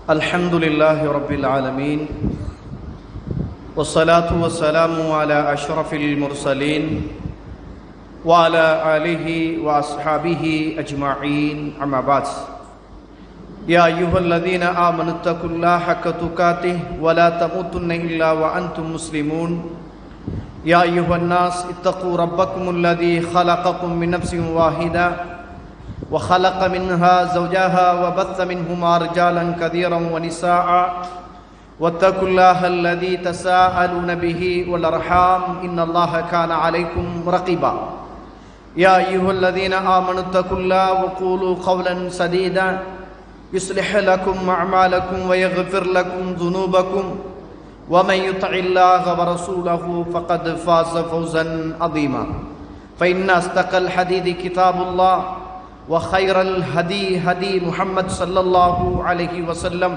Alhamdulillahi Rabbil Alameen Wassalatu wassalamu ala ashrafil mursaleen wa ala alihi wa ashabihi ajma'in amma ba'd. Ya ayyuhalladhina amanu taqullaha haqqa tuqatih wa la tamutunna illa wa antum muslimun. Ya ayyuhan nas ittaqu rabbakumul ladzi khalaqakum min nafsin wahidah وخلق منها زوجها وبث منهما رجالا كثيرا ونساء واتقوا الله الذي تساءلون به والأرحام إن الله كان عليكم رقيبا يا أيها الذين آمنوا اتقوا الله وقولوا قولا سديدا يصلح لكم أعمالكم ويغفر لكم ذنوبكم ومن يطع الله ورسوله فقد فاز فوزا عظيما فإن أصدق الحديث كتاب الله وخير الهدي هدي محمد صلى الله عليه وسلم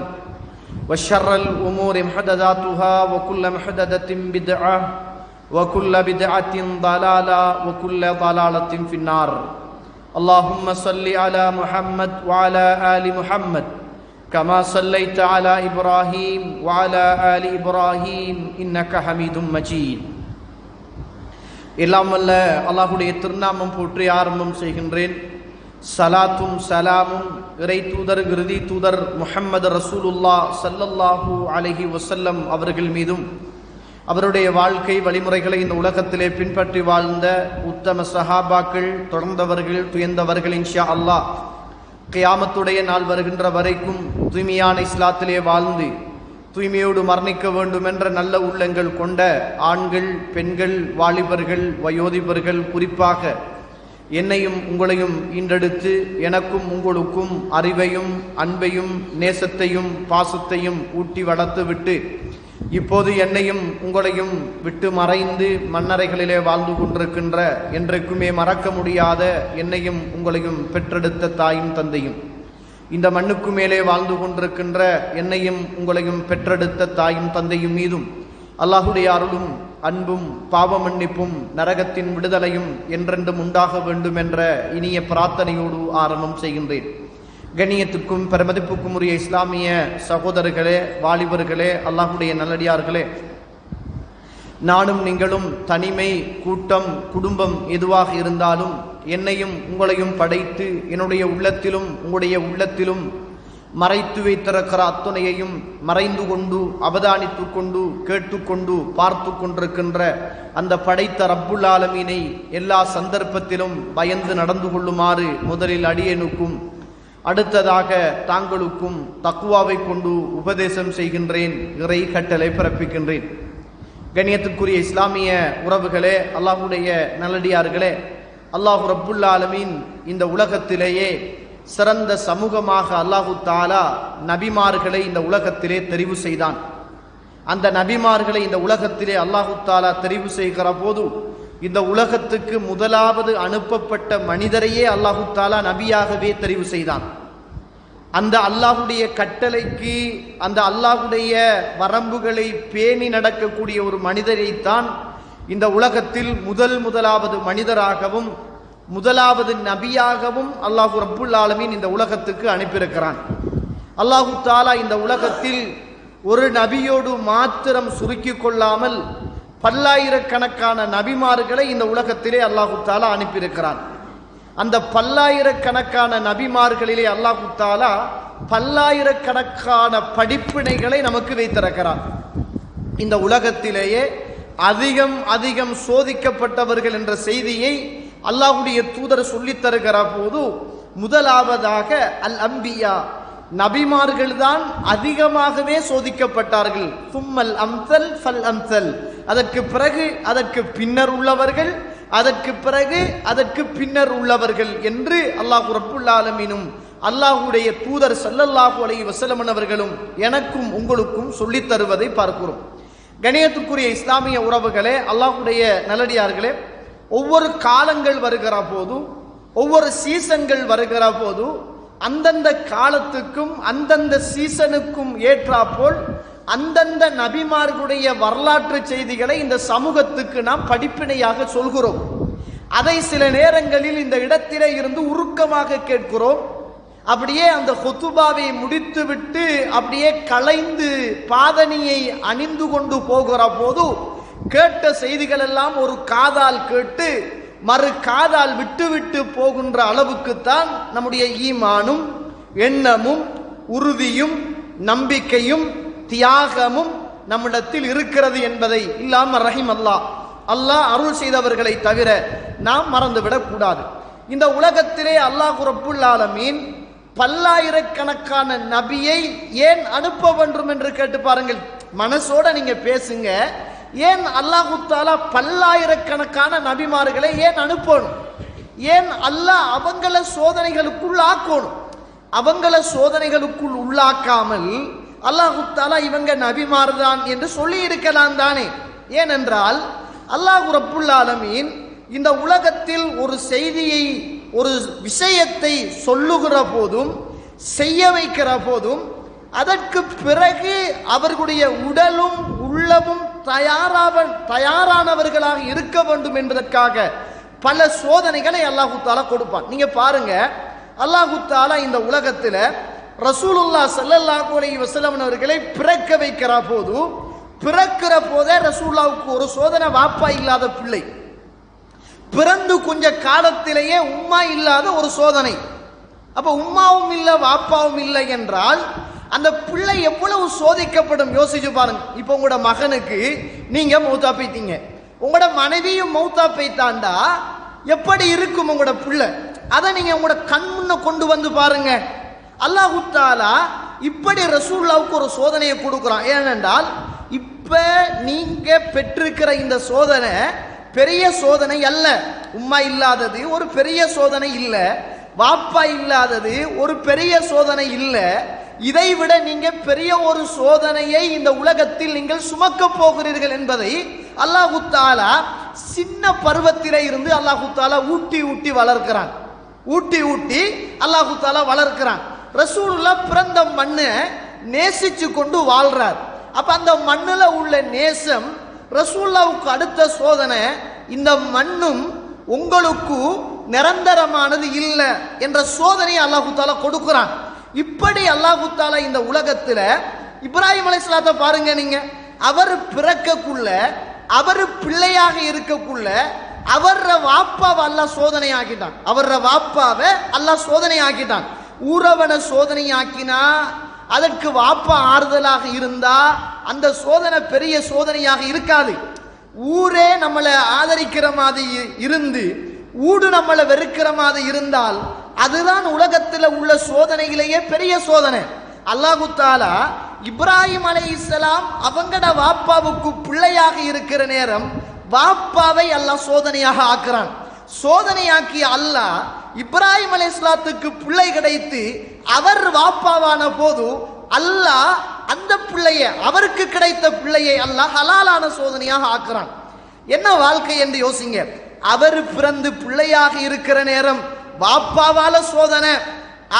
وشر الأمور محدثاتها وكل محدثة بدعة وكل بدعة ضلالة وكل ضلالة في النار اللهم صل على محمد وعلى آل محمد كما صليت على إبراهيم وعلى آل إبراهيم إنك حميد مجيد எல்லாம் வல்ல அல்லாஹ்வுடைய திருநாமம் போற்றி ஆரம்பம் செய்கின்றேன். சலாத்தும் சலாமும் இறை தூதர் இறுதி தூதர் முஹம்மது ரசூலுல்லாஹ் ஸல்லல்லாஹு அலைஹி வஸல்லம் அவர்கள் மீதும் அவருடைய வாழ்க்கை வழிமுறைகளை இந்த உலகத்திலே பின்பற்றி வாழ்ந்த உத்தம சஹாபாக்கள், தொடர்ந்தவர்கள், துயர்ந்தவர்கள் இன்ஷா அல்லாஹ் கியாமத்துடைய நாள் வருகின்ற வரைக்கும் தூய்மையான இஸ்லாத்திலே வாழ்ந்து தூய்மையோடு மரணிக்க வேண்டும் என்ற நல்ல உள்ளங்கள் கொண்ட ஆண்கள், பெண்கள், வாலிபர்கள், வயோதிபர்கள், குறிப்பாக என்னையும் உங்களையும் ஈண்டெடுத்து எனக்கும் உங்களுக்கும் அறிவையும் அன்பையும் நேசத்தையும் பாசத்தையும் ஊட்டி வளர்த்து விட்டு இப்போது என்னையும் உங்களையும் விட்டு மறைந்து மண்ணறைகளிலே வாழ்ந்து கொண்டிருக்கின்ற என்றைக்குமே மறக்க முடியாத என்னையும் உங்களையும் பெற்றெடுத்த தாயும் தந்தையும், இந்த மண்ணுக்கு மேலே வாழ்ந்து கொண்டிருக்கின்ற என்னையும் உங்களையும் பெற்றெடுத்த தாயும் தந்தையும் மீதும் அல்லாஹுடைய அருளும் அன்பும் பாவ மன்னிப்பும் நரகத்தின் விடுதலையும் என்றென்றும் உண்டாக வேண்டும் என்ற இனிய பிரார்த்தனையோடு ஆரம்பம் செய்கின்றேன். கண்ணியத்துக்கும் பெருமதிப்புக்கும் உரிய இஸ்லாமிய சகோதரர்களே, வாலிபர்களே, அல்லாஹுடைய நல்லடியார்களே, நானும் நீங்களும் தனிமை, கூட்டம், குடும்பம் எதுவாக இருந்தாலும் என்னையும் உங்களையும் படைத்து என்னுடைய உள்ளத்திலும் உங்களுடைய உள்ளத்திலும் மறைத்து வைத்திருக்கிற அத்துணையையும் மறைந்து கொண்டு அவதானித்து கொண்டு கேட்டுக்கொண்டு பார்த்து கொண்டிருக்கின்ற அந்த படைத்த ரப்புல் ஆலமீனை எல்லா சந்தர்ப்பத்திலும் பயந்து நடந்து கொள்ளுமாறு முதலில் அடியேனுக்கும் அடுத்ததாக தாங்களுக்கும் தக்குவாவை கொண்டு உபதேசம் செய்கின்றேன், இறை கட்டளை பிறப்பிக்கின்றேன். கண்ணியத்துக்குரிய இஸ்லாமிய உறவுகளே, அல்லாஹுடைய நல்லடியார்களே, அல்லாஹு ரப்புல் ஆலமீன் இந்த உலகத்திலேயே சிறந்த சமூகமாக அல்லாஹு தாலா நபிமார்களை இந்த உலகத்திலே தெரிவு செய்தான். அந்த நபிமார்களை இந்த உலகத்திலே அல்லாஹு தாலா தெரிவு செய்கிற போது இந்த உலகத்துக்கு முதலாவது அனுப்பப்பட்ட மனிதரையே அல்லாஹு தாலா நபியாகவே தெரிவு செய்தான். அந்த அல்லாஹுடைய கட்டளைக்கு, அந்த அல்லாஹுடைய வரம்புகளை பேணி நடக்கக்கூடிய ஒரு மனிதரைத்தான் இந்த உலகத்தில் முதலாவது மனிதராகவும் முதலாவது நபியாகவும் அல்லாஹு ரப்புல் ஆலமீன் இந்த உலகத்துக்கு அனுப்பியிருக்கிறான். அல்லாஹு தாலா இந்த உலகத்தில் ஒரு நபியோடு மாத்திரம் சுருக்கி கொள்ளாமல் பல்லாயிரக்கணக்கான நபிமார்களை இந்த உலகத்திலே அல்லாஹு தாலா அனுப்பியிருக்கிறான். அந்த பல்லாயிரக்கணக்கான நபிமார்களிலே அல்லாஹு தாலா பல்லாயிரக்கணக்கான படிப்பினைகளை நமக்கு வைத்திருக்கிறான். இந்த உலகத்திலேயே அதிகம் சோதிக்கப்பட்டவர்கள் என்ற செய்தியை அல்லாஹுடைய தூதர் சொல்லித் தருகிற போது முதலாவதாக அல் அம்பியா, நபிமார்கள் தான் அதிகமாகவே சோதிக்கப்பட்டார்கள். சும்மல் அம்சல் ஃபல் அம்சல், அதற்கு பிறகு அதற்கு பின்னர் உள்ளவர்கள், அதற்கு பிறகு அதற்கு பின்னர் உள்ளவர்கள் என்று அல்லாஹ் ரப்புல் ஆலமீனும் அல்லாஹுடைய தூதர் ஸல்லல்லாஹு அலைஹி வஸல்லம் அவர்களும் எனக்கும் உங்களுக்கும் சொல்லித் தருவதை பார்க்கிறோம். கணியத்துக்குரிய இஸ்லாமிய உறவுகளே, அல்லாஹ்வுடைய நல்லடியார்களே, ஒவ்வொரு காலங்கள் வருகிற போதும், ஒவ்வொரு சீசன்கள் வருகிற போதும், அந்தந்த காலத்துக்கும் அந்தந்த சீசனுக்கும் ஏற்றாப்போல் அந்தந்த நபிமார்களுடைய வரலாற்று செய்திகளை இந்த சமூகத்துக்கு நாம் படிப்பினையாக சொல்கிறோம். அதை சில நேரங்களில் இந்த இடத்திலே இருந்து உருக்கமாக கேட்கிறோம். அப்படியே அந்த ஹுத்துபாவை முடித்துவிட்டு அப்படியே கலைந்து பாதணியை அணிந்து கொண்டு போகிற போது கேட்ட செய்திகள் எல்லாம் ஒரு காதால் கேட்டு மறு காதால் விட்டு விட்டு போகின்ற அளவுக்குத்தான் நம்முடைய ஈமானும் எண்ணமும் உறுதியும் நம்பிக்கையும் தியாகமும் நம்மிடத்தில் இருக்கிறது என்பதை இல்லாம ரஹிம் அல்லாஹ் அருள் செய்தவர்களை தவிர நாம் மறந்துவிடக் கூடாது. இந்த உலகத்திலே அல்லாஹ் ரப்புல் ஆலமீன் பல்லாயிரக்கணக்கான நபியை ஏன் அனுப்ப வேண்டும் என்று கேட்டு பாருங்கள். மனசோட நீங்க பேசுங்க. ஏன் அல்லாஹ் தஆலா பல்லாயிரக்கணக்கான நபிமார்களை ஏன் அனுப்பணும்? ஏன் அல்லாஹ் அவங்கள சோதனைகளுக்குள் ஆக்கணும்? அவங்கள சோதனைகளுக்குள் உள்ளாக்காமல் அல்லாஹ் தஆலா இவங்க நபிமார் தான் என்று சொல்லி இருக்கலாம் தானே? ஏனென்றால் அல்லாஹ் ரப்புல் ஆலமீன் இந்த உலகத்தில் ஒரு செய்தியை, ஒரு விஷயத்தை சொல்லுகிற போதும் செய்ய வைக்கிற போதும் அதற்கு பிறகு அவர்களுடைய உடலும் உள்ளமும் தயாரானவர்களாக இருக்க வேண்டும் என்பதற்காக பல சோதனைகளை அல்லாஹு தஆலா கொடுப்பான். நீங்க பாருங்க, அல்லாஹு தஆலா இந்த உலகத்தில் ரசூலுல்லாஹ் ஸல்லல்லாஹு அலைஹி வஸல்லம் அவர்களை பிறக்க வைக்கிற போது, பிறக்கிற போதே ரசூலுல்லாஹ்வுக்கு ஒரு சோதனை. வாப்பா இல்லாத பிள்ளை, பிறந்து கொஞ்ச காலத்திலேயே உம்மா இல்லாத ஒரு சோதனை. அப்ப உம்மாவும் இல்லை வாப்பாவும் இல்லை என்றால் அந்த பிள்ளை எவ்வளவு சோதிக்கப்படும் யோசிச்சு பாருங்க. இப்ப உங்களோட மகனுக்கு நீங்க மௌத்தா போய்த்தீங்க, உங்களோட மனைவியும் மௌத்தா போய்த்தாண்டா எப்படி இருக்கும் உங்களோட பிள்ளை? அதை நீங்க உங்களோட கண் முன்ன கொண்டு வந்து பாருங்க. அல்லாஹு தஆலா இப்படி ரசூலுல்லாஹ்வுக்கு ஒரு சோதனையை கொடுக்குறான். ஏனென்றால் இப்ப நீங்க பெற்றிருக்கிற இந்த சோதனை பெரிய சோதனை அல்ல. உம்மா இல்லாதது ஒரு பெரிய சோதனை இல்ல, வாப்பா இல்லாதது ஒரு பெரிய சோதனை இல்ல. இதை விட நீங்க பெரிய ஒரு சோதனையை இந்த உலகத்தில் நீங்கள் சுமக்க போகிறீர்கள் என்பதை அல்லாஹு தஆலா சின்ன பருவத்திலே இருந்து அல்லாஹு தஆலா ஊட்டி ஊட்டி வளர்க்கிறான். ஊட்டி ஊட்டி அல்லாஹு தஆலா வளர்க்கிறான். ரசூலுல்லாஹ் பிறந்த மண்ணை நேசிச்சு கொண்டு வாழ்றார். அப்ப அந்த மண்ணுல உள்ள நேசம் ரசூலுல்லாஹ்வுக்கு அடுத்த சோதனை, இந்த மண்ணும் உங்களுக்கு நிரந்தரமானது இல்லை என்ற சோதனையை அல்லாஹு தஆலா கொடுக்கிறான். இப்படி அல்லாஹு தஆலா இந்த உலகத்துல இப்ராஹிம் அலைஹிஸ்ஸலாத்தை பாருங்க. நீங்க அவர் பிறக்கக்குள்ள, அவர் பிள்ளையாக இருக்கக்குள்ள அவர வாப்பாவை அல்லாஹ் சோதனை ஆக்கிட்டான். அவர வாப்பாவை அல்லாஹ் சோதனை ஆக்கிட்டான். ஊரவனை சோதனை ஆக்கினா அதற்கு வாப்பா ஆறுதலாக இருந்தா அந்த சோதனை பெரிய சோதனையாக இருக்காது. ஊரே நம்மளை ஆதரிக்கிற மாதிரி இருந்து ஊடு நம்மளை வெறுக்கிற மாதிரி இருந்தால் அதுதான் உலகத்தில் உள்ள சோதனையிலேயே பெரிய சோதனை. அல்லாஹு தஆலா இப்ராஹிம் அலைஹிஸ்ஸலாம் அவங்கட வாப்பாவுக்கு பிள்ளையாக இருக்கிற நேரம் வாப்பாவை அல்லாஹ் சோதனையாக ஆக்குறான். சோதனையாக்கிய அல்லாஹ் இப்ராஹிம் அலைஹிஸ்ஸலாத்துக்கு பிள்ளை கிடைத்து அவர் வாப்பாவான போது அல்லாஹ் அந்த பிள்ளைய, அவருக்கு கிடைத்த பிள்ளையை அல்லாஹ் ஹலாலான சோதனையாக ஆக்குறான். என்ன வாழ்க்கை என்று யோசிங்க. அவர் பிறந்து பிள்ளையாக இருக்கிற நேரம் வாப்பாவால சோதனை.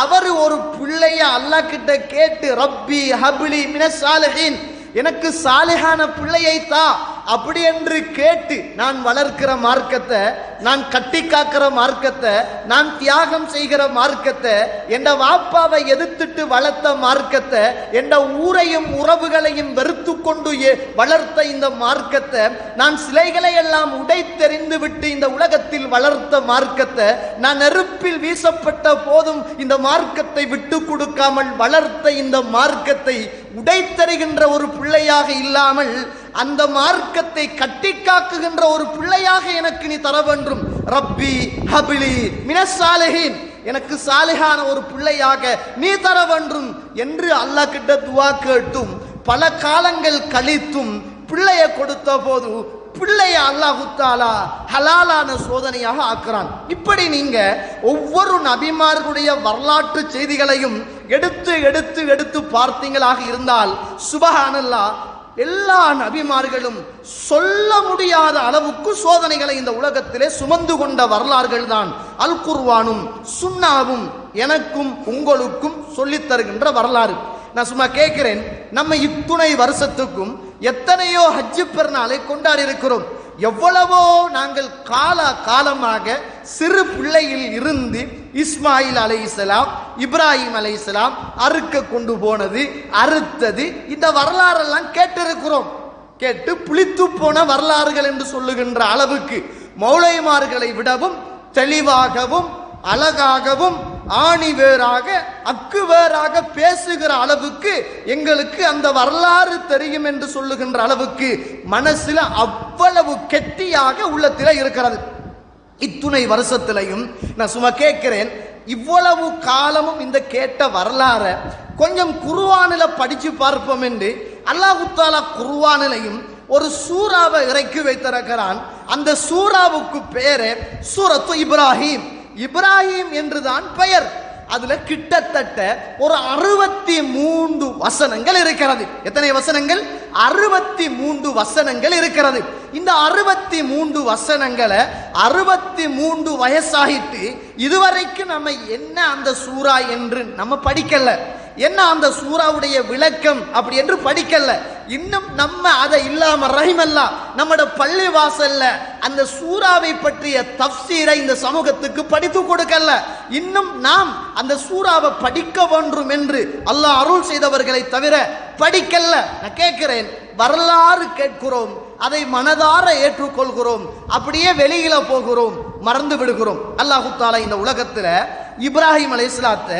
அவர் ஒரு பிள்ளைய அல்லாஹ் கிட்ட கேட்டு ரப்பி ஹப்லி மினஸ் சாலிஹீன், எனக்கு சாலிஹான பிள்ளையை தா அப்படி என்று கேட்டு நான் வளர்க்கிற மார்க்கத்தை, நான் கட்டி காக்கிற மார்க்கத்தை, நான் தியாகம் செய்கிற மார்க்கத்தை, என்ற வாப்பாவை எதிர்த்துட்டு வளர்த்த மார்க்கத்தை, என்ற ஊரையும் உறவுகளையும் வெறுத்து கொண்டு வளர்த்த இந்த மார்க்கத்தை, நான் சிலைகளை எல்லாம் உடைத்தெறிந்து விட்டு இந்த உலகத்தில் வளர்த்த மார்க்கத்தை, நான் நெருப்பில் வீசப்பட்ட போதும் இந்த மார்க்கத்தை விட்டு கொடுக்காமல் வளர்த்த இந்த மார்க்கத்தை உடைத்தெறிகின்ற ஒரு பிள்ளையாக இல்லாமல் அந்த மார்க்கத்தை கட்டி காக்குகின்ற ஒரு பிள்ளையாக எனக்கு நீ தர வேண்டும். ரப்பி ஹப்லி மினஸ் சாலிஹீன், எனக்கு சாலிஹான ஒரு பிள்ளையாக நீ தர வேண்டும் என்று அல்லாஹ் கிட்ட துஆ கேட்டும் பல காலங்கள் கழித்தும் பிள்ளைய கொடுத்த போது பிள்ளைய அல்லாஹ் தஆலா ஹலாலான சோதனையாக ஆக்குறான். இப்படி நீங்க ஒவ்வொரு நபிமார்களுடைய வரலாற்று செய்திகளையும் எடுத்து எடுத்து எடுத்து பார்த்தீங்களாக இருந்தால் சுபஹானல்லாஹ் எல்லா நபிமார்களும் சொல்ல முடியாத அளவுக்கு சோதனைகளை இந்த உலகத்திலே சுமந்து கொண்ட வரலாறுகள் தான் அல் குர்ஆனும் சுன்னாவும் எனக்கும் உங்களுக்கும் சொல்லித் தருகின்ற வரலாறு. நான் சும்மா கேட்கிறேன், நம்ம இத்துணை வருஷத்துக்கும் எத்தனையோ ஹஜ்ஜு பெருநாளை கொண்டாடி இருக்கிறோம். எவ்வளவோ நாங்கள் காலமாக சிறு பிள்ளையில் இருந்து இஸ்மாயில் அலைஹிஸ்ஸலாம், இப்ராஹிம் அலைஹிஸ்ஸலாம் அறுக்க கொண்டு போனது, அறுத்தது, இந்த வரலாறெல்லாம் கேட்டிருக்கிறோம். கேட்டு புளித்து போன வரலாறுகள் என்று சொல்லுகின்ற அளவுக்கு மௌலைமார்களை விடவும் தெளிவாகவும் அழகாகவும் ஆணிவேராக அக்குவேராக பேசுகிற அளவுக்கு எங்களுக்கு அந்த வரலாறு தெரியும் என்று சொல்லுகின்ற அளவுக்கு மனசுல அவ்வளவு கெட்டியாக உள்ளத்தில இருக்கிறது. இத்துணை வருஷத்திலையும் நான் சும்மா கேட்கிறேன், இவ்வளவு காலமும் இந்த கேட்ட வரலாற கொஞ்சம் குர்ஆனில படிச்சு பார்ப்போம் என்று அல்லாஹ் தஆலா குர்ஆனிலையும் ஒரு சூறாவை இறக்கி வைத்திருக்கிறான். அந்த சூறாவுக்கு பேரு சூரத்து இப்ராஹிம். இப்ராஹிம் என்றுதான் பெயர். அதுல கிட்டத்தட்ட ஒரு 63 வசனங்கள் இருக்கிறது. எத்தனை வசனங்கள்? 63 வசனங்கள் இருக்கிறது. இந்த 63 வசனங்களை 63 வயசாகிட்டு இதுவரைக்கும் நம்ம என்ன அந்த சூரா என்று நம்ம படிக்கல, என்ன அந்த சூறாவுடைய விளக்கம் அப்படி என்று படிக்கல. இன்னும் நம்ம அதை இல்லாம ரஹிமல்லா நம்மட பள்ளி வாசல்ல அந்த சூறாவை பற்றிய தஃப்சீரை இந்த சமூகத்துக்கு படித்து கொடுக்கல. இன்னும் நாம் அந்த சூறாவை படிக்க வேண்டும் என்று அல்லாஹ் அருள் செய்தவர்களை தவிர படிக்கல. நான் கேட்கிறேன், வரலாறு கேட்கிறோம், அதை மனதார ஏற்றுக்கொள்கிறோம், அப்படியே வெளியில போகிறோம், மறந்து விடுகிறோம். அல்லாஹ் தஆலா இந்த உலகத்துல இப்ராஹிம் அலைஹிஸ்ஸலாத்தை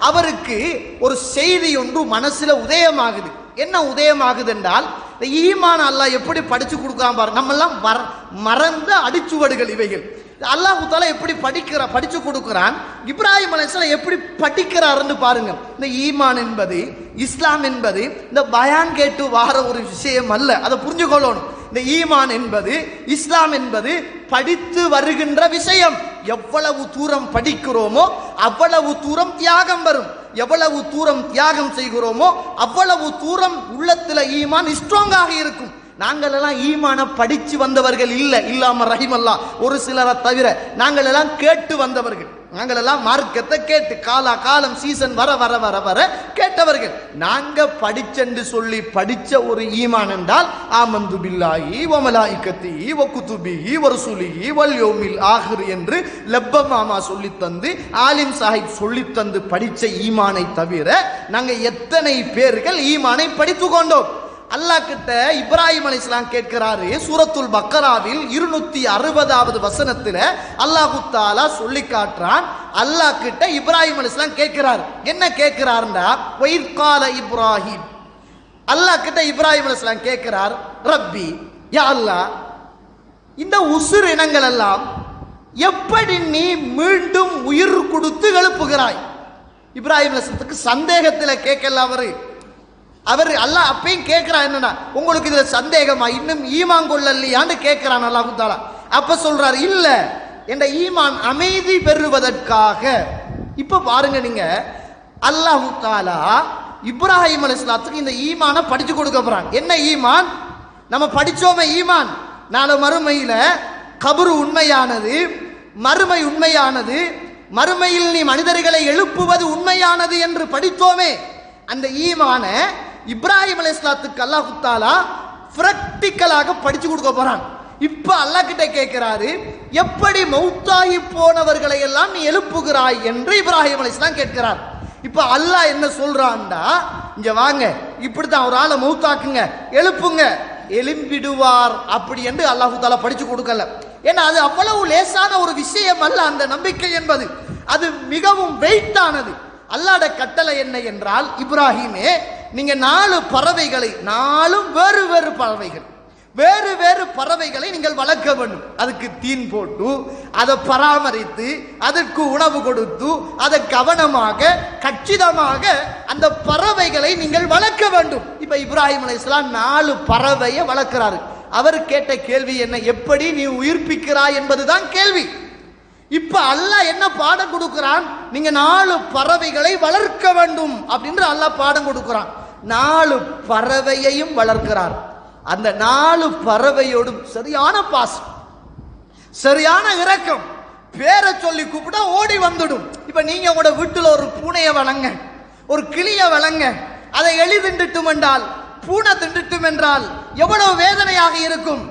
அவருக்கு ஒரு செய்தி ஒன்று மனசுல உதயமாகுது. என்ன உதயமாகுது என்றால், இந்த ஈமான் அல்லாஹ் எப்படி படிச்சு கொடுக்காம பாருங்க. நம்ம எல்லாம் மறந்த அடிச்சுவடுகள் இவைகள். அல்லாஹ் தஆலா எப்படி படிச்சு கொடுக்கிறான், இப்ராஹிம் அலைஹிஸ்ஸலாம் எப்படி படிக்கிறாருன்னு பாருங்க. இந்த ஈமான் என்பது, இஸ்லாம் என்பது இந்த பயான் கேட்டு வார ஒரு விஷயம் அல்ல, அதை புரிஞ்சுக்கொள்ளணும். இந்த ஈமான் என்பது, இஸ்லாம் என்பது படித்து வருகின்ற விஷயம். எவ்வளவு தூரம் படிக்கிறோமோ அவ்வளவு தூரம் தியாகம் வரும். எவ்வளவு தூரம் தியாகம் செய்கிறோமோ அவ்வளவு தூரம் உள்ளத்துல ஈமான் ஸ்ட்ராங்காக இருக்கும். நாங்கள் எல்லாம் ஈமான படிச்சு வந்தவர்கள் இல்ல, இல்லாம ரஹிமல்லா ஒரு சிலரை தவிர. நாங்கள் எல்லாம் கேட்டு வந்தவர்கள். நாங்கள் எல்லாம் மார்க்கத்தை கேட்டு காலம் சீசன் வர வர வர வர கேட்டவர்கள். நாங்க படிச்சென்று சொல்லி படிச்ச ஒரு ஈமான் என்றால் ஆமந்து பில்லாஹி வ மலாயிகத்திஹி வ குதுபிஹி வ ரசூலிஹி வல் யௌமில் ஆகிர் என்று லப்ப மாமா சொல்லி தந்து, ஆலிம் சாஹிப் சொல்லி தந்து படிச்ச ஈமானை தவிர நாங்க எத்தனை பேர்கள் ஈமானை படித்து கொண்டோம்? அல்லாஹ் கிட்ட இப்ராஹிம் அலைஹிஸ்ஸலாம் கேட்கிறாரு. சூரத்துல் பக்கராவில் 260வது வசனத்துல அல்லாஹ் தஆலா சொல்லி காட்டுறான். அல்லாஹ் கிட்ட இப்ராஹிம் அலைஹிஸ்ஸலாம் கேட்கிறார். என்ன கேட்கிறார்னா, வைத் கால இப்ராஹிம், அல்லாஹ் கிட்ட இப்ராஹிம் அலைஹிஸ்ஸலாம் கேட்கிறார், ரப்பி யா அல்லாஹ், இந்த உசுர் இனங்கள் எல்லாம் எப்படி நீ மீண்டும் உயிர் கொடுத்து எழுப்புகிறாய்? இப்ராஹிம் அலைஹிஸ்ஸலாத்துக்கு சந்தேகத்தில் கேட்கல அவர் அல்லாஹ் அப்பயும் கேட்கிறான், என்னன்னா உங்களுக்கு இதுல சந்தேகமா, இன்னும் ஈமான் கொள்ளலையான்னு கேட்கிறான் அல்லாஹ் தஆலா. அப்ப சொல்றாரு, இல்ல, என்ற ஈமான் அமைதி பெறுவதற்காக. இப்ப பாருங்க, நீங்க அல்லாஹ் தஆலா இப்ராஹிம் அலைஹிஸ்ஸலாத்துக்கு இந்த ஈமானை படிச்சு கொடுக்க போறான். என்ன ஈமான்? நம்ம படிச்சோமே ஈமான், நாளை மறுமையில கபரு உண்மையானது, மறுமை உண்மையானது, மறுமையில் நீ மனிதர்களை எழுப்புவது உண்மையானது என்று படித்தோமே. அந்த ஈமான இப்ராஹிம் அலைஹிஸ்ஸலாத்துக்கு அல்லாஹ் தஆலா பிராக்டிகலாக படிச்சு கொடுக்க போறான். இப்ப அல்லாஹ் கிட்ட கேட்கிறாரு, எப்படி மௌத்தாகி போனவர்களை எல்லாம் நீ எழுப்புகிறாய் என்று இப்ராஹிம் அலைஹிஸ்ஸலாம் கேட்கிறார். இப்ப அல்லாஹ் என்ன சொல்றான்டா, இங்க வாங்க, இப்படித்தான் ஒரு ஆளை மௌத்தாக்குங்க, எழுப்புங்க, எழும்பிடுவார் அப்படி என்று அல்லாஹ் தஆலா படிச்சு கொடுக்கல. ஏன்னா அது அவ்வளவு லேசான ஒரு விஷயம் அல்ல. அந்த நம்பிக்கை என்பது அது மிகவும் வெயிட்டானது. அல்லாஹ்வுடைய கட்டளை என்ன என்றால், இப்ராஹிமே, நீங்க 4 பறவைகளை, 4 வேறு வேறு பறவைகள், வேறு வேறு பறவைகளை நீங்கள் வளர்க்க வேண்டும். அதுக்கு தீன் போட்டு, அதை பராமரித்து, அதற்கு உணவு கொடுத்து, அதை கவனமாக கச்சிதமாக அந்த பறவைகளை நீங்கள் வளர்க்க வேண்டும். இப்ப இப்ராஹிம் அலைஹிஸ்ஸலாம் 4 பறவையை வளர்க்கிறாரு. அவர் கேட்ட கேள்வி என்ன? எப்படி நீ உயிர்ப்பிக்கிறாய் என்பதுதான் கேள்வி. இப்ப அல்லாஹ் என்ன பாடம் கொடுக்கிறான்? நீங்க 4 பறவைகளை வளர்க்க வேண்டும் அப்படின்னு அல்லாஹ் பாடம் கொடுக்கிறான். 4 பறவையையும் வளர்க்கிறார். அந்த 4 பறவையோடும் சரியான பாசம், சரியான இரக்கம். பேரை சொல்லி கூப்பிட்டா ஓடி வந்துடும். இப்ப நீங்க உங்களோட வீட்டுல ஒரு பூனையை வளங்க, ஒரு கிளிய வளங்க, அதை எலி திண்டுட்டும் என்றால், பூனை திண்டுட்டும் என்றால் எவ்வளவு வேதனையாக இருக்கும்.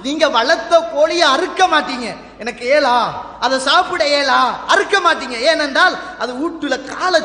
நீங்க வளர்த்த கோழியை அறுக்க மாட்டீங்க, எனக்கு ஏலா அதை சாப்பிட ஏலா, அறுக்க மாட்டீங்க. ஏனென்றால் அது வீட்டுல காலை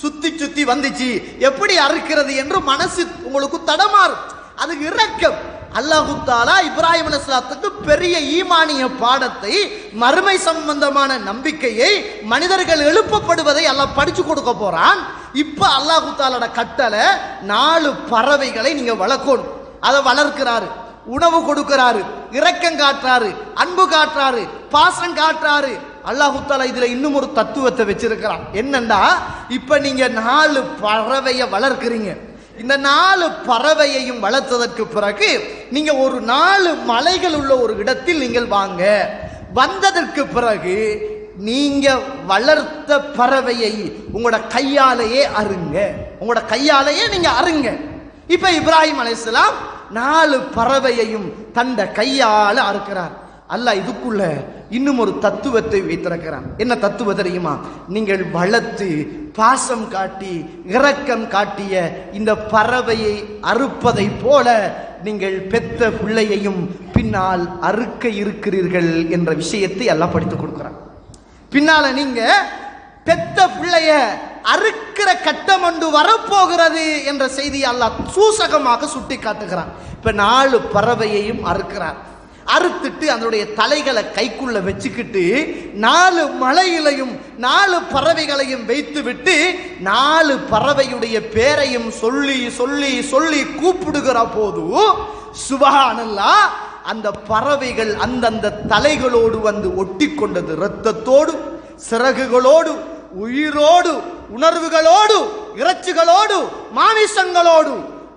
சுத்தி சுத்தி வந்துச்சு, எப்படி அறுக்கிறது என்று மனசு உங்களுக்கு தடமாறும். அது இரக்கம். அல்லாஹு தஆலா இப்ராஹிம் அலைஹிஸ்ஸலாத்துக்கு பெரிய ஈமானிய பாடத்தை, மறுமை சம்பந்தமான நம்பிக்கையை, மனிதர்கள் எழுப்பப்படுவதை அல்லாஹ் படிச்சு கொடுக்க போறான். இப்ப அல்லாஹு தஆலாவோட கட்டளை 4 பறவைகளை நீங்க வளர்க்கணும். அதை வளர்க்கிறாரு, உணவு கொடுக்கிறாரு, இரக்கம் காட்டுறாரு, அன்பு காட்டுறாரு, பாசம் காட்டுறாரு. அல்லாஹு தஆலா இதுல இன்னும் ஒரு தத்துவத்தை வச்சிருக்கிறான். என்னன்னா, இப்ப நீங்க 4 பறவையை வளர்க்கிறீங்க. இந்த 4 பறவையையும் வளர்த்ததற்கு பிறகு நீங்க ஒரு 4 மலைகள் உள்ள ஒரு இடத்தில் நீங்கள் வாங்க. வந்ததற்கு பிறகு நீங்க வளர்த்த பறவையை உங்களோட கையாலேயே அருங்க, உங்களோட கையாலேயே நீங்க அருங்க. இப்ப இப்ராஹிம் அலைஹிஸ்ஸலாம் 4 பறவையையும் தந்த கையால அறுக்கிறார். அல்லாஹ் இதுக்குள்ள இன்னும் ஒரு தத்துவத்தை வைத்திருக்கிறான். என்ன தத்துவம் தெரியுமா? நீங்கள் வளர்த்து பாசம் காட்டி இரக்கம் காட்டிய இந்த பறவையை அறுப்பதை போல நீங்கள் பெத்த பிள்ளையையும் பின்னால் அறுக்க இருக்கிறீர்கள் என்ற விஷயத்தை அல்லாஹ் படித்துக் கொடுக்கிறான். பின்னால நீங்க பெத்த பிள்ளைய அறுக்கிற கட்டம் ஒன்று வரப்போகிறது என்ற செய்தியை அல்லாஹ் சூசகமாக சுட்டி காட்டுகிறான். இப்ப 4 பறவையையும் அறுக்கிறார். அறுத்துட்டு அதனுடைய தலைகளை கைக்குள்ள வச்சுக்கிட்டு 4 மலையிலையும் 4 பறவைகளையும் வைத்து விட்டு 4 பறவையுடைய பேரையும் சொல்லி சொல்லி சொல்லி கூப்பிடுகிற போது சுப்ஹானல்லாஹ், அந்த பறவைகள் அந்தந்த தலைகளோடு வந்து ஒட்டி கொண்டது. இரத்தத்தோடு, சிறகுகளோடு, உயிரோடு, உணர்வுகளோடு, இறைச்சிகளோடு, மாமிசங்களோடு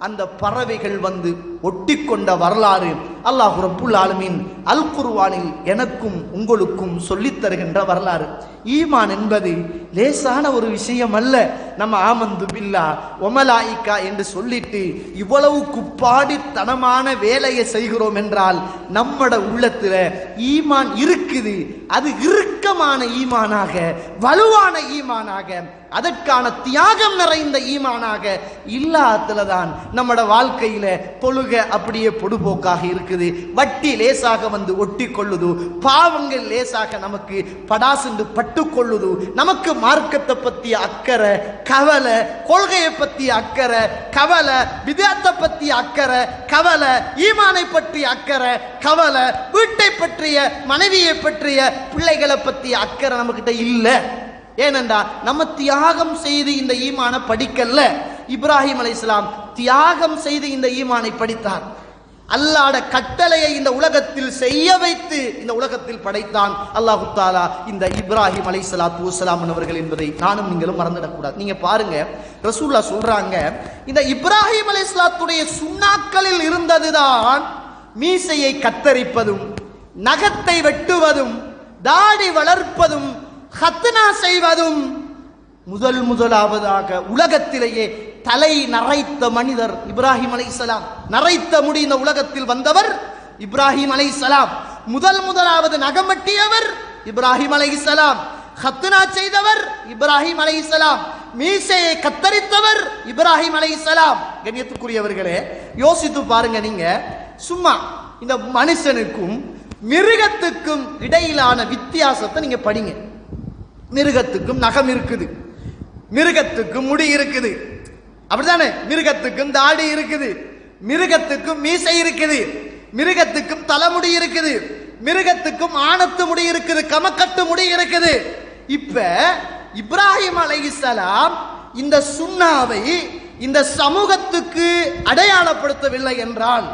அந்த பறவைகள் வந்து ஒட்டி கொண்ட வரலாறு அல்லாஹ் ரப்புல் ஆலமீன் அல் குர்ஆனில் எனக்கும் உங்களுக்கும் சொல்லித் தருகின்ற வரலாறு. ஈமான் என்பது லேசான ஒரு விஷயம் அல்ல. நம்ம ஆமந்து பில்லா ஒமலாயிக்கா என்று சொல்லிட்டு இவ்வளவு குப்பாடித்தனமான வேலையை செய்கிறோம் என்றால் நம்மட உள்ளத்துல ஈமான் இருக்குது. அது இறுக்கமான ஈமானாக, வலுவான ஈமானாக, அதற்கான தியாகம் நிறைந்த ஈமானாக இல்லாததுலதான் நம்மட வாழ்க்கையில தொழுக அப்படியே பொடுபோக்காக இருக்குது. வட்டி லேசாக வந்து ஒட்டி கொள்ளுது, பாவங்கள் லேசாக நமக்கு படாசுண்டு பட்டு கொள்ளுது. நமக்கு மார்க்கத்தை பற்றிய அக்கறை, கவலை, கொள்கையை பற்றிய அக்கறை, கவலை, விதத்தை பற்றிய அக்கறை, கவலை, ஈமானை பற்றிய அக்கறை, கவலை, வீட்டை பற்றிய, மனைவியை பற்றிய, பிள்ளைகளை பற்றிய அக்கறை நம்மகிட்ட இல்லை. ஏனென்றா நம்ம தியாகம் செய்து இந்த ஈமானை படிக்கல. இப்ராஹிம் அலைஹிஸ்ஸலாம் தியாகம் செய்து இந்த ஈமானை படித்தார். அல்லாஹ்ட கட்டளையை இந்த உலகத்தில் செய்ய வைத்து இந்த உலகத்தில் படைத்தான் அல்லாஹ் தஆலா இந்த இப்ராஹிம் அலைஹிஸ்ஸலாத்து வஸ்ஸலாம் அவர்கள் என்பதை நானும் நீங்களும் மறந்துடக்கூடாது. நீங்க பாருங்க, ரசூலுல்லாஹ் சொல்றாங்க, இந்த இப்ராஹிம் அலைஹிஸ்ஸலாத்துடைய சுன்னாக்களில் இருந்ததுதான் மீசையை கத்தரிப்பதும், நகத்தை வெட்டுவதும், தாடி வளர்ப்பதும், ஹத்னா செய்வதும். முதலாவதாக உலகத்திலேயே தலை நரைத்த மனிதர் இப்ராஹிம் அலைஹிஸ்ஸலாம். நரைத்த முடி இந்த உலகத்தில் வந்தவர் இப்ராஹிம் அலைஹிஸ்ஸலாம். முதலாவது நகம் வெட்டியவர் இப்ராஹிம் அலைஹிஸ்ஸலாம். ஹத்னா செய்தவர் இப்ராஹிம் அலைஹிஸ்ஸலாம். மீசையை கத்தரித்தவர் இப்ராஹிம் அலைஹிஸ்ஸலாம். கண்ணியத்துக்குரியவர்களே, யோசித்து பாருங்க. நீங்க சும்மா இந்த மனுஷனுக்கும் மிருகத்துக்கும் இடையிலான வித்தியாசத்தை நீங்க படிங்க. மிருகத்துக்கும் நகம் இருக்குது, மிருகத்துக்கும் முடி இருக்குது, அப்படித்தானே? மிருகத்துக்கும் தாடி இருக்குது, மிருகத்துக்கும் மீசை இருக்குது, மிருகத்துக்கும் தலைமுடி இருக்குது, மிருகத்துக்கும் ஆணத்து முடி இருக்குது, கமக்கட்டு முடி இருக்குது. இப்ப இப்ராஹிம் அலைஹிஸ்ஸலாம் இந்த சுன்னாவை இந்த சமூகத்துக்கு அடையாளப்படுத்தவில்லை என்றால்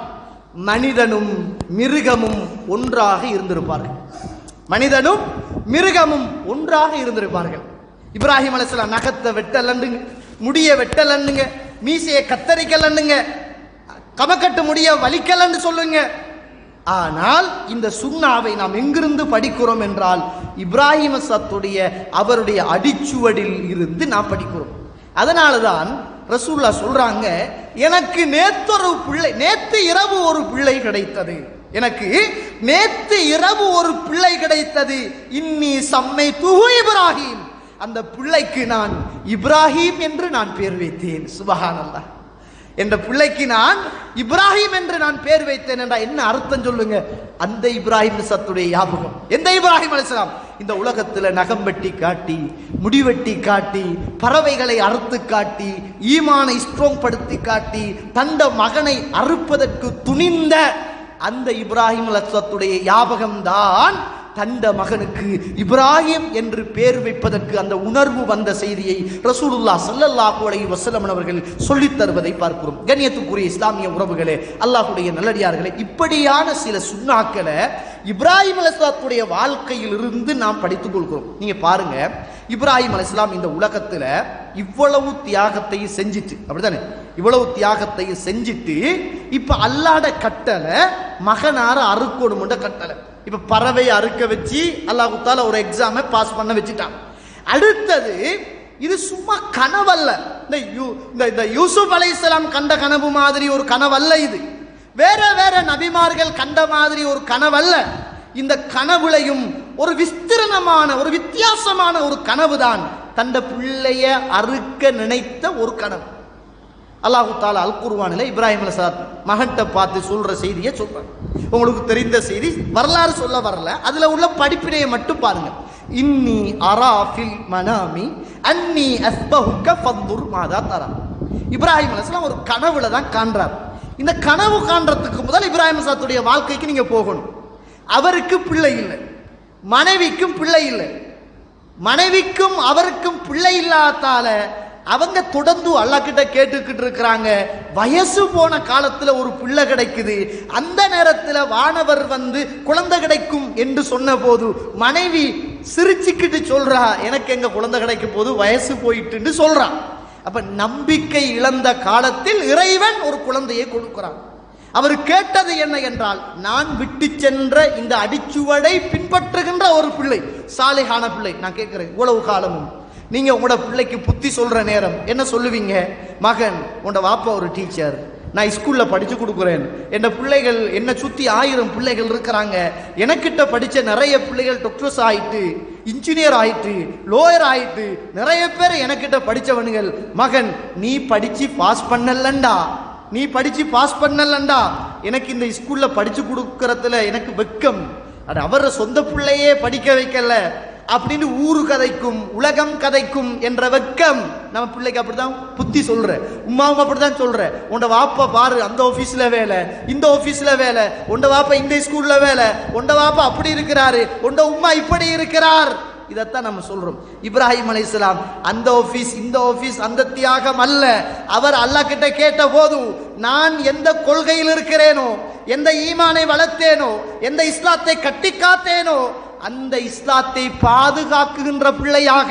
மனிதனும் மிருகமும் ஒன்றாக இருந்திருப்பார்கள். மனிதனும் மிருகமும் ஒன்றாக இருந்திருப்பார்கள். இப்ராஹிம் அலைஹிஸ்ஸலாம் நகத்தை வெட்டலண்டுங்க, முடிய வெட்டலண்டுங்க, மீசையை கத்தரிக்கலண்டுங்க, கமக்கட்டு முடிய வலிக்கலன்னு சொல்லுங்க. ஆனால் இந்த சுன்னாவை நாம் எங்கிருந்து படிக்கிறோம் என்றால் இப்ராஹிம் சத்துடைய அவருடைய அடிச்சுவடில் இருந்து நாம் படிக்கிறோம். அதனால்தான் ரசூலுல்லாஹ் சொல்றாங்க, எனக்கு நேத்து இரவு ஒரு பிள்ளை கிடைத்தது. எனக்கு நேத்து இரவு ஒரு பிள்ளை கிடைத்தது. இன்னி சம்மைத்துஹு இப்ராஹிம். அந்த பிள்ளைக்கு நான் இப்ராஹிம் என்று நான் பேர் வைத்தேன். சுப்ஹானல்லாஹ். என்ற பிள்ளைக்கு நான் இப்ராஹிம் என்று நான் பேர் வைத்தேன் என்றா என்ன அர்த்தம் சொல்லுங்க? அந்த இப்ராஹிம் சத்துடைய ஞாபகம். எந்த இப்ராஹிம் அலைஹிஸ்ஸலாம்? இந்த உலகத்துல நகம் வெட்டி காட்டி, முடிவெட்டி காட்டி, பறவைகளை அறுத்து காட்டி, ஈமானை ஸ்ட்ராங் படுத்தி காட்டி, தந்த மகனை அறுப்பதற்கு துணிந்த அந்த இப்ராஹிம் அலைஹிஸ்ஸலாத்துடைய ஞாபகம் தான் தந்த மகனுக்கு இப்ராஹிம் என்று பேர் வைப்பதற்கு அந்த உணர்வு வந்த செய்தியை ரசூலுல்லாஹ் ஸல்லல்லாஹு அலைஹி வஸல்லம் அவர்கள் சொல்லித் தருவதை பார்க்கிறோம். கண்ணியத்துக்குரிய இஸ்லாமிய உறவுகளே, அல்லாஹ்வுடைய நல்லடியார்களே, இப்படியான சில சுன்னாக்களை இப்ராஹிம் அலைஹிஸ்ஸலாத்துடைய வாழ்க்கையில் இருந்து நாம் படித்துக் கொள்கிறோம். நீங்க பாருங்க, இப்ராஹிம் அலைஹிஸ்ஸலாம் இந்த உலகத்துல இவ்வளவு தியாகத்தை செஞ்சிட்டு, அப்படித்தானே, இவ்வளவு தியாகத்தை செஞ்சிட்டு இப்ப அல்லாஹ்ட கட்டளை மகனார அறுக்கணும்ன்ற கட்டளை. இப்ப பறவை அறுக்க வச்சு அல்லாஹ் தஆலா ஒரு எக்ஸாமை பாஸ் பண்ண வச்சுட்டான். அடுத்தது இது சும்மா கனவல்ல. இந்த யூசுப் அலைஹிஸ்ஸலாம் கண்ட கனவு மாதிரி ஒரு கனவல்ல. இது வேற வேற நபிமார்கள் கண்ட மாதிரி ஒரு கனவல்ல. இந்த கனவுலையும் ஒரு விஸ்திரணமான ஒரு வித்தியாசமான ஒரு கனவு தான் தந்த பிள்ளைய அறுக்க நினைத்த ஒரு கனவு. அல்லாஹு தாலா அல் குர்ஆனில் இப்ராஹிம் அலைஹிஸ்ஸலாம் மகன்கிட்ட பார்த்து சொல்ற செய்தியை சொல்றாங்க. உங்களுக்கு தெரிந்த செய்தி, வரலாறு சொல்ல வரல, அதுல உள்ள படிப்பினையை மட்டும் பாருங்க. இன்னி அரா ஃபில் மனாமி அன்னி அஸ்பஹுக ஃபன்துர் மாதா தரா. இப்ராஹிம் அலைஹிஸ்ஸலாம் ஒரு கனவுல தான் காண்றார். இந்த கனவு காண்றதுக்கு முதல் இப்ராஹிம் அலைஹிஸ்ஸலாத்துடைய வாழ்க்கைக்கு நீங்க போகணும். அவருக்கு பிள்ளை இல்லை, மனைவிக்கும் பிள்ளை இல்லை. மனைவிக்கும் அவருக்கும் பிள்ளை இல்லாதால அவங்க தொடர்ந்து அல்லாஹ் கிட்ட கேட்டுக்கிட்டு இருக்கிறாங்க. வயசு போன காலத்துல ஒரு பிள்ளை கிடைக்குது. அந்த நேரத்துல வானவர் வந்து குழந்தை கிடைக்கும் என்று சொன்ன போது மனைவி சிரிச்சுக்கிட்டு சொல்றா, எனக்கு எங்க குழந்தை கிடைக்க போது, வயசு போயிட்டு சொல்றா. அப்ப நம்பிக்கை இழந்த காலத்தில் இறைவன் ஒரு குழந்தையை கொடுக்கிறான். அவர் கேட்டது என்ன என்றால், நான் விட்டு சென்ற இந்த அடிச்சுவடை பின்பற்றுகின்ற ஒரு பிள்ளை, சாலிஹான பிள்ளை. நான் கேட்கிறேன், இவ்வளவு காலமும் நீங்க உங்களோட பிள்ளைக்கு புத்தி சொல்ற நேரம் என்ன சொல்லுவீங்க? மகன், உன்னோட வாப்பா ஒரு டீச்சர், நான் ஸ்கூல்ல படிச்சு கொடுக்குறேன், என் பிள்ளைகள் என்ன சுத்தி 1000 பிள்ளைகள் இருக்கிறாங்க, எனக்கிட்ட படிச்ச நிறைய பிள்ளைகள் டாக்டர்ஸ் ஆயிட்டு, இன்ஜினியர் ஆயிட்டு, லோயர் ஆயிட்டு, நிறைய பேர் எனக்கிட்ட படிச்சவனுங்கள். மகன், நீ படிச்சு பாஸ் பண்ணலண்டா, நீ படிச்சு பாஸ் பண்ணலண்டா, எனக்கு இந்த ஸ்கூல்ல படிச்சு கொடுக்கறதுல எனக்கு வெக்கம். அவர சொந்த பிள்ளையே படிக்க வைக்கல அப்படின்னு ஊரு கதைக்கும் உலகம் கதைக்கும் என்ற வெக்கம் நம்ம பிள்ளைக்கு அப்படிதான் புத்தி சொல்ற. உமாவும் அப்படிதான் சொல்ற, உண்ட வாப்பா பாரு அந்த ஆபீஸ்ல வேலை, இந்த ஆபீஸ்ல வேலை, உண்ட வாப்பா இந்த ஸ்கூல்ல வேலை, உண்ட வாப்பா அப்படி இருக்கிறாரு, உண்ட உம்மா இப்படி இருக்கிறார். இதைத்தான் நம்ம சொல்றோம். இப்ராஹிம் அலைஹிஸ்ஸலாம் அந்த ஆபீஸ் இந்த ஆபீஸ் அந்த தியாகம் அல்ல. அவர் அல்லாஹ் கிட்ட கேட்ட போது, நான் எந்த கொள்கையில் இருக்கிறேனோ, எந்த ஈமானை வளர்த்தேனோ, எந்த இஸ்லாத்தை கட்டி காத்தேனோ, அந்த இஸ்லாத்தை பாதுகாக்குகின்ற பிள்ளையாக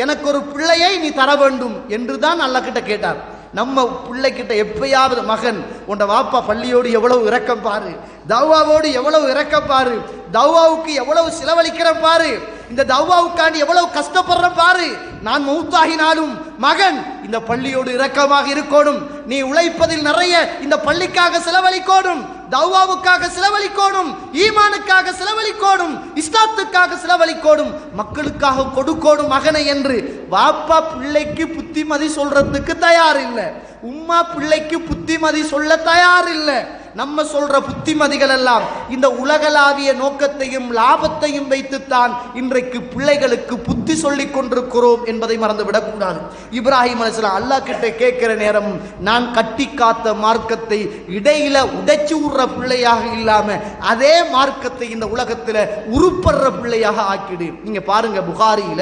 எனக்கு ஒரு பிள்ளையை நீ தர வேண்டும் என்றுதான் அல்லாஹ் கிட்ட கேட்டார். நம்ம பிள்ளை கிட்ட எப்பயாவது, மகன், உண்ட வாப்பா பள்ளியோடு எவ்வளவு இரக்கம் பாரு, தவ்வாவோடு எவ்வளவு இரக்கம் பாரு, தவ்வாவுக்கு எவ்வளவு செலவழிக்கிற பாரு, இந்த தவ்வாவுக்காண்டி எவ்வளவு கஷ்டப்படுற பாரு, நான் மௌத்தாகினாலும் மகன் இந்த பள்ளியோடு இரக்கமாக இருக்கணும், நீ உழைப்பதில் நிறைய இந்த பள்ளிக்காக செலவழிக்கணும், தவ்வாவுக்காக செலவழிக்கணும், ஈமானுக்காக செலவழிக்கணும், இஸ்லாத்துக்காக செலவழிக்கணும், மக்களுக்காக கொடுக்கணும் மகனை என்று வாப்பா பிள்ளைக்கு புத்திமதி சொல்றதுக்கு தயார் இல்லை. உம்மா பிள்ளைக்கு புத்திமதி சொல்ல தயார் இல்லை. நம்ம சொல்ற புத்திமதிகள் எல்லாம் இந்த உலகளாவிய நோக்கத்தையும் லாபத்தையும் வைத்துத்தான் இன்றைக்கு பிள்ளைகளுக்கு புத்தி சொல்லிக் கொண்டிருக்கிறோம் என்பதை மறந்துவிடக் கூடாது. இப்ராஹிம் அலைஹிஸ்ஸலாம் அல்லாஹ் கிட்ட கேட்கிற நேரம், நான் கட்டி காத்த மார்க்கத்தை இடையில உடைச்சு விடுற பிள்ளையாக இல்லாம அதே மார்க்கத்தை இந்த உலகத்துல உருப்படுற பிள்ளையாக ஆக்கிடு. நீங்க பாருங்க, புகாரியில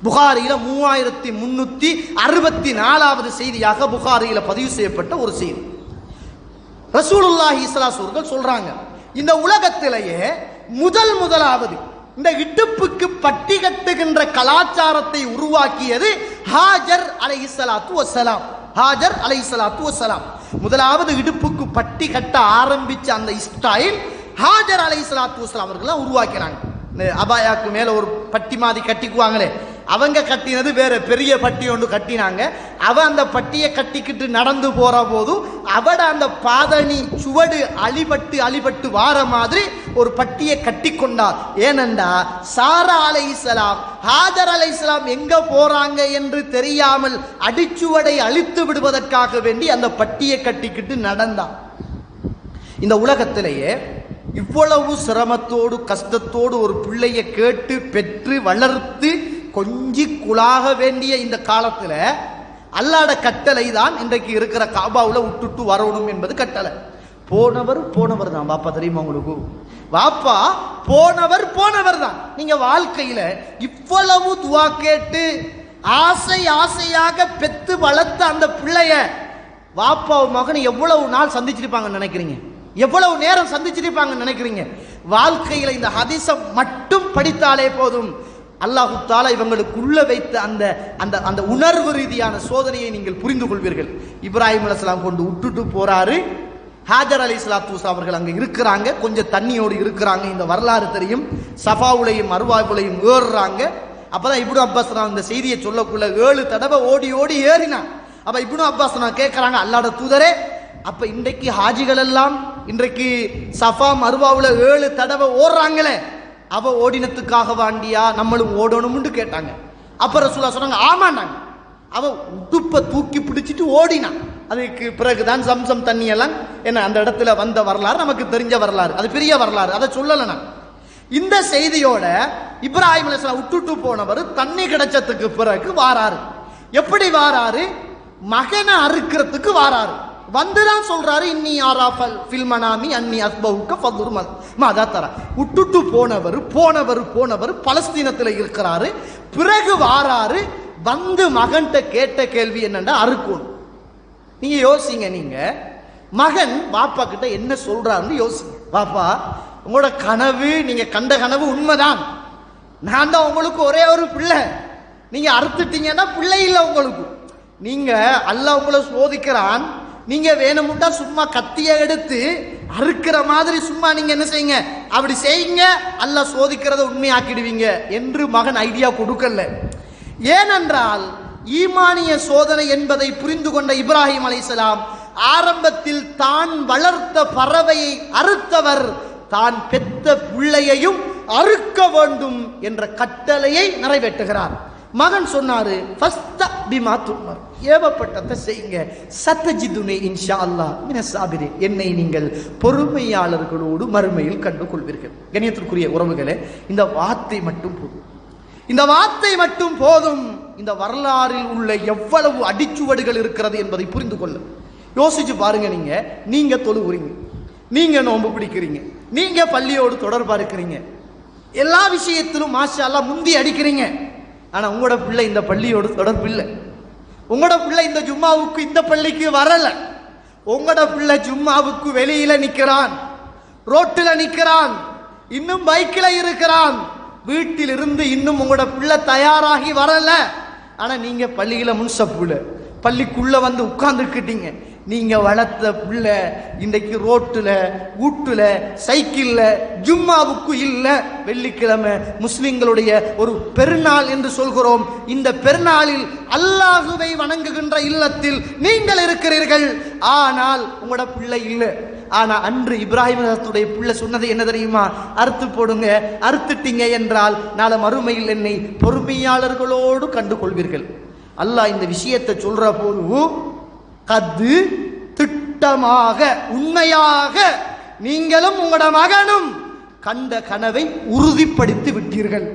3364வது செய்தியாக புகாரியில பதிவு செய்யப்பட்ட ஒரு செய்தி. ரசூலுல்லாஹி ஸல்லல்லாஹு அலைஹி வஸல்லம் சொல்றாங்க, இந்த உலகத்திலேயே முதலாவது இந்த இடுப்புக்கு பட்டி கட்டுகின்ற கலாச்சாரத்தை உருவாக்கியது ஹாஜர் அலைஹிஸ்ஸலாத்து வஸ்ஸலாம். ஹாஜர் அலைஹிஸ்ஸலாத்து வஸ்ஸலாம் முதலாவது இடுப்புக்கு பட்டி கட்ட ஆரம்பிச்ச அந்த ஸ்டைல் ஹாஜர் அலைஹிஸ்ஸலாத்து வஸ்ஸலாம் அவர்கள் உருவாக்கினாங்க. அபாயாக்கு மேல ஒரு பட்டி மாதிரி கட்டிக்குவாங்களே, அவங்க கட்டினது வேற, பெரிய பட்டி ஒன்று கட்டினாங்க. அவ அந்த பட்டியை கட்டிக்கிட்டு நடந்து போற போது அவட அந்த பாதணி சுவடு அழிபட்டு வார மாதிரி ஒரு பட்டியை கட்டி கொண்டார். ஏனென்றா சாரா அலைஹிஸ்ஸலாம் ஹாஜர் அலைஹிஸ்ஸலாம் எங்க போறாங்க என்று தெரியாமல் அடிச்சுவடை அழித்து விடுவதற்காக வேண்டி அந்த பட்டியை கட்டிக்கிட்டு நடந்தார். இந்த உலகத்திலேயே இவ்வளவு சிரமத்தோடு கஷ்டத்தோடு ஒரு பிள்ளையை கேட்டு பெற்று வளர்த்து கொஞ்சி குலாக வேண்டிய இந்த காலத்துல அல்லாஹ்ட கட்டளை தான் இன்றைக்கு இருக்கிற காபாவுல விட்டுட்டு வரணும் என்பது கட்டளை. போனவர் தான் வாப்பா, தெரியுமா உங்களுக்கு? வாப்பா போனவர் தான். நீங்க வாழ்க்கையில இவ்வளவு துவா கேட்டு ஆசையாக பெத்து வளர்த்த அந்த பிள்ளைய வாப்பா மகன் எவ்வளவு நாள் சந்திச்சிருப்பாங்கன்னு நினைக்கிறீங்க? எவ்வளவு நேரம் சந்திச்சிருப்பாங்கன்னு நினைக்கிறீங்க? வாழ்க்கையில இந்த ஹதீஸை மட்டும் படித்தாலே போதும், அல்லாஹு தஆலா இவங்களுக்குள்ள வைத்த அந்த அந்த அந்த உணர்வு ரீதியான சோதனையை நீங்கள் புரிந்து கொள்வீர்கள். இப்ராஹிம் அலைஹிஸ்ஸலாம் கொண்டு விட்டுட்டு போறாரு. ஹாஜர் அலைஹிஸ்ஸலாத்து வஸலாம் அவர்கள் அங்க இருக்கிறாங்க, கொஞ்சம் தண்ணியோடு இருக்கிறாங்க. இந்த வரலாறு தெரியும். சஃபாவுலையும் மர்வாவுலையும் ஏறுறாங்க. அப்பதான் இப்னு அப்பாஸ் இந்த செய்தியை சொல்லக்குள்ள 7 தடவை ஓடி ஏறினான். அப்ப இப்னு அப்பாஸ் கேட்கறாங்க, அல்லாஹ்வுடைய தூதரே, அப்ப இன்றைக்கு ஹாஜிகள் எல்லாம் இன்றைக்கு சஃபா மர்வாவுல 7 தடவை ஓடுறாங்களே, அவ ஓடினத்துக்காக வாண்டியா நம்மளும் ஓடணும்னு கேட்டாங்க. அப்ப ரசூலுல்லாஹ் சொன்னாங்க, ஆமாண்டாங்க. அவ உடுப்பை தூக்கி பிடிச்சிட்டு ஓடினான். அதுக்கு பிறகுதான் சம்சம் தண்ணி எல்லாம் என்ன அந்த இடத்துல வந்த வரலாறு நமக்கு தெரிஞ்ச வரலாறு, அது பெரிய வரலாறு, அதை சொல்லல நான். இந்த செய்தியோட இப்ராஹிம் அலைஹிஸ்ஸலாம் விட்டுட்டு போனவர் தண்ணி கிடைச்சதுக்கு பிறகு வாராரு. எப்படி வாராரு? மகனை அறுக்கிறதுக்கு வாராரு. வந்துதான் சொல்றாரு, இன்னி ஆராஃபல் ஃபில் மனாமி அன்னி அஸ்பஹுக ஃபதுர் மாதா தரா. விட்டுட்டு போனவர் பலஸ்தீனத்துல இருக்கிறாரு. பிறகு வாராரு. வந்து மகன்கிட்ட கேட்ட கேள்வி என்னன்னா, அறுக்கணும். நீங்க யோசிங்க, நீங்க மகன் பாப்பா கிட்ட என்ன சொல்றாருன்னு யோசிங்க. பாப்பா, உங்களோட கனவு, நீங்க கண்ட கனவு உண்மைதான். நான் தான் உங்களுக்கு ஒரே ஒரு பிள்ளை. நீங்க அறுத்துட்டீங்கன்னா பிள்ளை இல்லை உங்களுக்கு. நீங்க அல்லாஹ் உங்களை சோதிக்கிறான். நீங்க வேணும்ட்டா சும்மா கத்திய எடுத்து அறுக்கிற மாதிரி சும்மா நீங்க என்ன செய்யுங்க, அப்படி செய்யுங்க, அல்லாஹ் சோதிக்கிறத உண்மையாக்கிடுவீங்க என்று மகன் ஐடியா கொடுக்கல. ஏனென்றால் ஈமானிய சோதனை என்பதை புரிந்து கொண்ட இப்ராஹிம் அலைஹிஸ்ஸலாம் ஆரம்பத்தில் தான் வளர்த்த பறவையை அறுத்தவர், தான் பெத்த பிள்ளையையும் அறுக்க வேண்டும் என்ற கட்டளையை நிறைவேற்றுகிறார். மகன் சொன்னாரு, ஏவப்பட்டதை செய்யுங்க, சத்தஜிதுனே இன்ஷா அல்லாஹ் மினஸ் சாபிரீன், என்னை நீங்கள் பொறுமையாளர்களோடு மறுமையில் கண்டு கொள்வீர்கள். கண்ணியத்திற்குரிய உறவுகளே, இந்த வார்த்தை மட்டும் போதும், இந்த வார்த்தை மட்டும் போதும். இந்த வரலாறில் உள்ள எவ்வளவு அடிச்சுவடுகள் இருக்கிறது என்பதை புரிந்து கொள்ள யோசிச்சு பாருங்க. நீங்க தொழுகிறீங்க, நீங்க நோன்பு பிடிக்கிறீங்க, நீங்க பள்ளியோடு தொடர்பா இருக்கிறீங்க, எல்லா விஷயத்திலும் மாஷா அல்லாஹ் முந்தி அடிக்கிறீங்க. ஆனா உங்களோட பிள்ளை இந்த பள்ளியோடு தொடர்பு இல்லை. உங்களோட பிள்ளை இந்த ஜும்மாவுக்கு இந்த பள்ளிக்கு வரல. உங்களோட பிள்ளை ஜும்மாவுக்கு வெளியில நிக்கிறான், ரோட்டில் நிக்கிறான், இன்னும் பைக்கில் இருக்கிறான், வீட்டில் இருந்து இன்னும் உங்களோட பிள்ளை தயாராகி வரல. ஆனா நீங்க பள்ளியில முன்சப்புல பள்ளிக்குள்ள வந்து உட்கார்ந்துக்கிட்டீங்க. நீங்க வளர்த்த பிள்ளை இன்றைக்கு ரோட்டுல, வீட்டுல, சைக்கிள்ல, ஜும்மாவுக்கு இல்ல. வெள்ளிக்கிழமை முஸ்லிம்களுடைய ஒரு பெருநாள் என்று சொல்கிறோம். இந்த பெருநாளில் அல்லாஹுவை வணங்குகின்ற இல்லத்தில் நீங்கள் இருக்கிறீர்கள், ஆனால் உங்களோட பிள்ளை இல்லை. ஆனா அன்று இப்ராஹிம் அலைஹிஸ்ஸலாத்துடைய பிள்ளை சொன்னது என்ன தெரியுமா? அறுத்து போடுங்க, அறுத்துட்டீங்க என்றால் நாளை மறுமையில் என்னை பொறுமையாளர்களோடு கண்டு கொள்வீர்கள். அல்லாஹ் இந்த விஷயத்தை சொல்ற போது கது திட்டமாக உண்மையாக நீங்களும் உங்களோட மகனும் கண்ட கனவை உறுதிப்படுத்தி விட்டீர்கள்.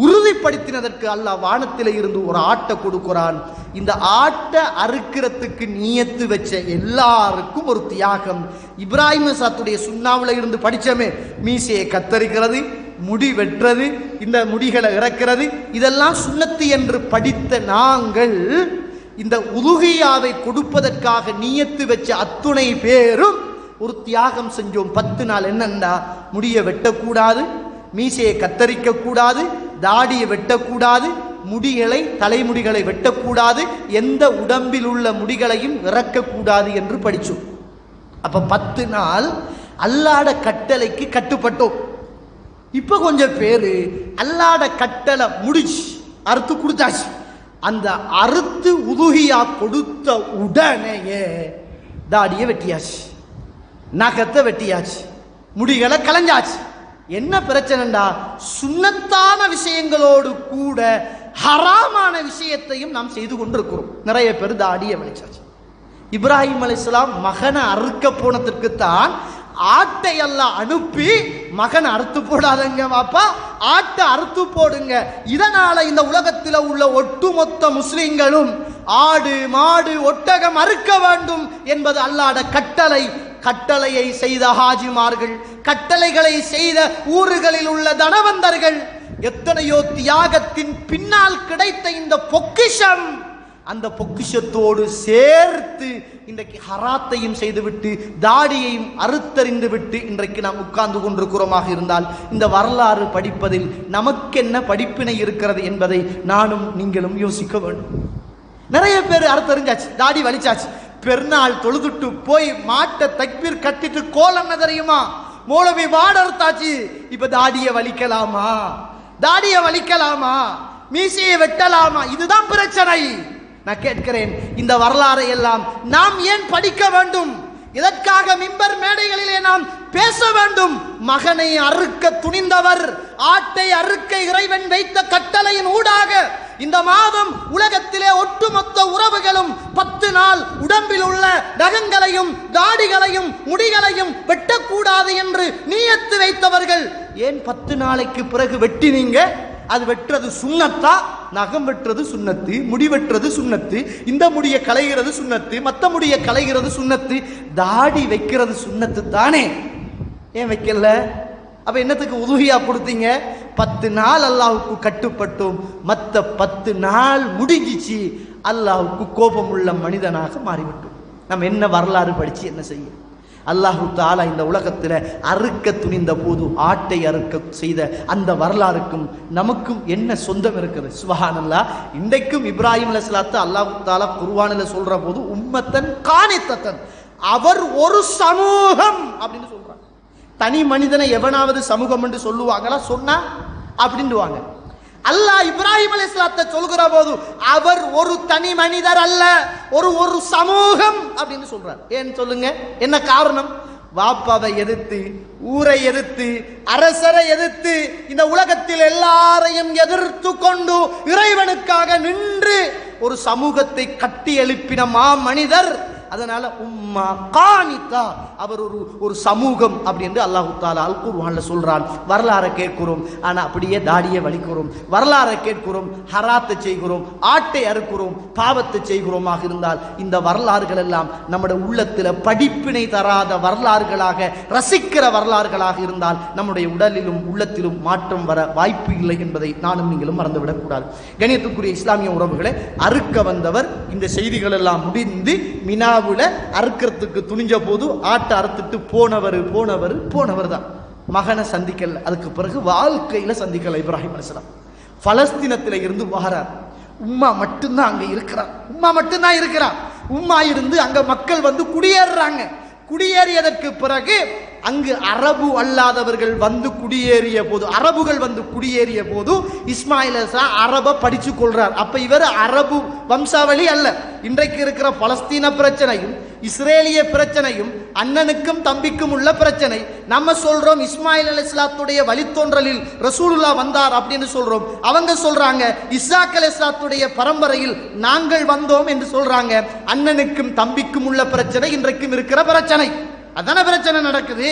உறுதிப்படுத்தினதற்கு அல்லாஹ் வானத்திலே இருந்து ஒரு ஆட்டை கொடுக்கிறான். இந்த ஆட்டை அறுக்கிறதுக்கு நியத்து வச்ச எல்லாருக்கும் ஒரு தியாகம். இப்ராஹிம் அலைஹிஸ்ஸலாத்துடைய சுன்னாவுல இருந்து படிச்சமே, மீசையை கத்தரிக்கிறது, முடி வெட்டுறது, இந்த முடிகளை இறக்கிறது, இதெல்லாம் சுன்னத்து என்று படித்த நாங்கள் இந்த உதுகியாவை கொடுப்பதற்காக நியத்து வச்ச அத்துணை பேரும் ஒரு தியாகம் செஞ்சோம். 10 நாள். என்னன்னா, முடியை வெட்டக்கூடாது, மீசையை கத்தரிக்க கூடாது, தாடியை வெட்டக்கூடாது, முடிகளை, தலைமுடிகளை வெட்டக்கூடாது, எந்த உடம்பில் உள்ள முடிகளையும் இறக்கக்கூடாது என்று படிச்சோம். அப்ப 10 நாள் அல்லாஹ்ட கட்டளைக்கு கட்டுப்பட்டோம். இப்ப கொஞ்சம் பேரு அல்லாஹ்ட கட்டளை முடிச்சு, அறுத்து கொடுத்தாச்சு. அந்த அறுத்து உதுகியா கொடுத்த உடனேயே தாடியை வெட்டியாச்சு, நகத்தை வெட்டியாச்சு, முடிகளை கலைஞ்சாச்சு. என்ன பிரச்சனைடா, சுன்னத்தான விஷயங்களோடு கூட ஹராமான விஷயத்தையும் நாம் செய்து கொண்டிருக்கிறோம். நிறைய பேர் தாடியை வலிச்சாச்சு. இப்ராஹிம் அலைஹிஸ்ஸலாம் மகனை அறுக்க போனதற்கு தான் ஆட்டை எல்லாம் அனுப்பி மகன் அறுத்து போடாதங்க வாப்பா, ஆட்டை அறுத்து போடுங்க. இதனால இந்த உலகத்தில் உள்ள ஒட்டுமொத்த முஸ்லிம்களும் ஆடு மாடு ஒட்டகம் அறுக்க வேண்டும் என்பது அல்லாஹ்ட கட்டளை. கட்டளையை செய்த ஹாஜிமார்கள், கட்டளைகளை செய்த ஊர்களில் உள்ள தனவந்தர்கள், எத்தனையோ தியாகத்தின் பின்னால் கிடைத்த இந்த பொக்கிஷம், அந்த பொக்கிஷத்தோடு சேர்த்து இன்றைக்கு ஹராத்தையும் செய்துவிட்டு தாடியையும் அறுத்தறிந்து விட்டு இன்றைக்கு நாம் உட்கார்ந்து கொண்டிருக்கிறோமாக இருந்தால் இந்த வரலாறு படிப்பதில் நமக்கென்ன படிப்பினை இருக்கிறது என்பதை நானும் நீங்களும் யோசிக்க வேண்டும். நிறைய பேர் அறுத்தறிஞ்சாச்சு, தாடி வலிச்சாச்சு. பெருநாள் தொழுதுட்டு போய் மாட்டை தக்பீர் கட்டிட்டு கோலம் என்ன தெரியுமா, மௌலவி வாட அறுத்தாச்சு, இப்ப தாடியை வலிக்கலாமா, தாடியை வலிக்கலாமா, மீசையை வெட்டலாமா? இதுதான் பிரச்சனை. நான் கேட்கிறேன், இந்த வரலாறை எல்லாம் நாம் ஏன் படிக்க வேண்டும்? இதற்காக மிம்பர் மேடைகளிலே நாம் பேச வேண்டும். மகனை அறுக்க துணிந்தவர், ஆட்டை அறுக்க இறைவன் வைத்த கட்டளையின் ஊடாக இந்த மாதம் உலகத்திலே ஒட்டுமொத்த உறவுகளும் 10 நாள் உடம்பில் உள்ள நகங்களையும் தாடிகளையும் முடிகளையும் வெட்டக்கூடாது என்று நியத்து வைத்தவர்கள் ஏன் 10 நாளைக்கு பிறகு வெட்டினீங்க? அது வெட்டுறது சுன்னத்தா? நகம் வெட்டுறது சுன்னத்து, முடி வெட்டுறது சுன்னத்து, இந்த முடிய களைகிறது சுன்னத்து, மத்த முடிய களைகிறது சுன்னத்து, தாடி வைக்கிறது சுன்னத்து தானே, ஏன் வைக்கல? அப்ப என்னத்துக்கு உதுகியா கொடுத்தீங்க? 10 நாள் அல்லாஹ்வுக்கு கட்டுப்பட்டோம், மத்த 10 நாள் முடிஞ்சிச்சு, அல்லாஹ்வுக்கு கோபம் உள்ள மனிதனாக மாறிவிட்டோம். நம்ம என்ன வரலாறு படிச்சு என்ன செய்ய? அல்லாஹு தஆலா இந்த உலகத்தில் அறுக்க துணிந்த போது ஆட்டை அறுக்க செய்த அந்த வரலாறுக்கும் நமக்கும் என்ன சொந்தம் இருக்குது? சுப்ஹானல்லாஹ். இன்றைக்கும் இப்ராஹிம் அலைஹிஸ்ஸலாத்து அல்லாஹு தஆலா குர்ஆனில் சொல்ற போது உம்மத்தன் கானித்தன், அவர் ஒரு சமூகம் அப்படின்னு சொல்றாங்க. தனி மனிதனை எவனாவது சமூகம் என்று சொல்லுவாங்களா? சொன்னா அப்படின்னுவாங்க. அல்லாஹ் இப்ராஹிம் அலைஹிஸ்ஸலாத்தை சொல்கிற போது அவர் ஒரு தனி மனிதர் அல்ல, ஒரு சமூகம் அப்படின்னு சொல்றார். ஏன் சொல்லுங்க, என்ன காரணம்? வாப்பாவை எதிர்த்து, ஊரை எதிர்த்து, அரசரை எதிர்த்து, இந்த உலகத்தில் எல்லாரையும் எதிர்த்து கொண்டு இறைவனுக்காக நின்று ஒரு சமூகத்தை கட்டி எழுப்பின மனிதர். அதனால உம்மா கானிதா, அவர் ஒரு சமூகம் அப்படி என்று அல்லாஹ் தஆலா அல் குர்ஆன்ல சொல்றான். வரலாறை கேட்கிறோம், ஆனா அப்படியே தாடியை வலிக்கிறோம். வரலாறை கேட்கிறோம், ஹராத்தை செய்கிறோம், ஆட்டை அறுக்கிறோம், பாவத்தை செய்கிறோமாக இருந்தால் இந்த வரலாறுகள் எல்லாம் நம்முடைய உள்ளத்தில் படிப்பினை தராத வரலாறுகளாக, ரசிக்கிற வரலாறுகளாக இருந்தால் நம்முடைய உடலிலும் உள்ளத்திலும் மாற்றம் வர வாய்ப்பு இல்லை என்பதை நானும் நீங்களும் மறந்துவிடக் கூடாது. கணியத்துக்குரிய இஸ்லாமிய உறவுகளை, அறுக்க வந்தவர் இந்த செய்திகள் எல்லாம் முடிந்து மினா அறுக்கிறதுக்கு துணிஞ்ச போது ஆட்டை அறுத்துட்டு போனவர் தான். மகனை சந்திக்கல, அதுக்கு பிறகு வாழ்க்கையில சந்திக்கல. இப்ராஹிம் அலைஹிஸ்ஸலாம் பலஸ்தீனத்தில் இருந்து வரார். உம்மா மட்டும்தான் அங்க இருக்கிறார், உம்மா இருந்து அங்க மக்கள் வந்து குடியேறாங்க. குடியேறியதற்கு பிறகு அங்கு அரபு அல்லாதவர்கள் வந்து குடியேறிய போது, அரபுகள் வந்து குடியேறிய போது இஸ்மாயில் அலைஹிஸ்ஸலாம் அரபை படிச்சு கொள்றார். அப்ப இவர் அரபு வம்சாவளி அல்ல. இன்றைக்கு இருக்கிற பலஸ்தீன பிரச்சனையும் இஸ்ரேலிய பிரச்சனையும் அண்ணனுக்கும் தம்பிக்கும் உள்ள பிரச்சனை. நம்ம சொல்றோம் இஸ்மாயில் அலைஹிஸ்ஸலாத்துடைய வழித்தோன்றலில் ரசூலுல்லாஹ் வந்தார் அப்படின்னு சொல்றோம். அவங்க சொல்றாங்க இஸ்ஹாக் அலைஹிஸ்ஸலாத்துடைய பரம்பரையில் நாங்கள் வந்தோம் என்று சொல்றாங்க. அண்ணனுக்கும் தம்பிக்கும் உள்ள பிரச்சனை இன்றைக்கும் இருக்கிற பிரச்சனை, அதான பிரச்சனை நடக்குது.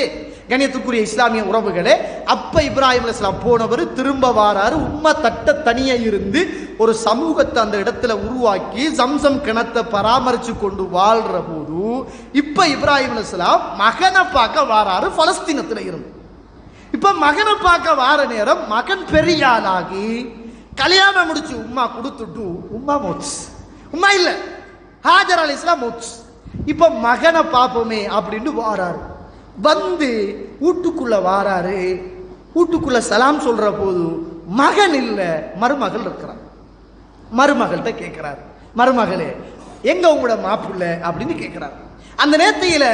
கணியத்துக்குரிய இஸ்லாமிய உறவுகளே, அப்ப இப்ராஹிம் அலைஹிஸ்ஸலாம் போனவர் திரும்ப வாராரு. உம்மா தட்ட தனியா இருந்து ஒரு சமூகத்தை அந்த இடத்துல உருவாக்கி ஜம்சம் கிணத்தை பராமரிச்சு கொண்டு வாழ்ற போது இப்ப இப்ராஹிம் அலைஹிஸ்ஸலாம் மகனை பார்க்க வாராரு பலஸ்தீனத்துல இருந்து. இப்ப மகனை பார்க்க வார நேரம் மகன் பெரிய ஆளாகி கல்யாணம் முடிச்சு உம்மா கொடுத்துட்டு உம்மா மோச்சு, உம்மா இல்ல ஹாஜர் அலைஹிஸ்ஸலாம் மோச்சு. இப்ப மகனை பார்ப்போமே அப்படின்னு வாராரு. வந்து வீட்டுக்குள்ள வாராரு. வீட்டுக்குள்ள சலாம் சொல்ற போது மகன் இல்ல, மருமகள் இருக்கிறார். மருமகள்கிட்ட கேட்கிறார், மருமகளே எங்க உங்களோட மாப்பிள்ள அப்படின்னு கேட்கிறார். அந்த நேரத்தில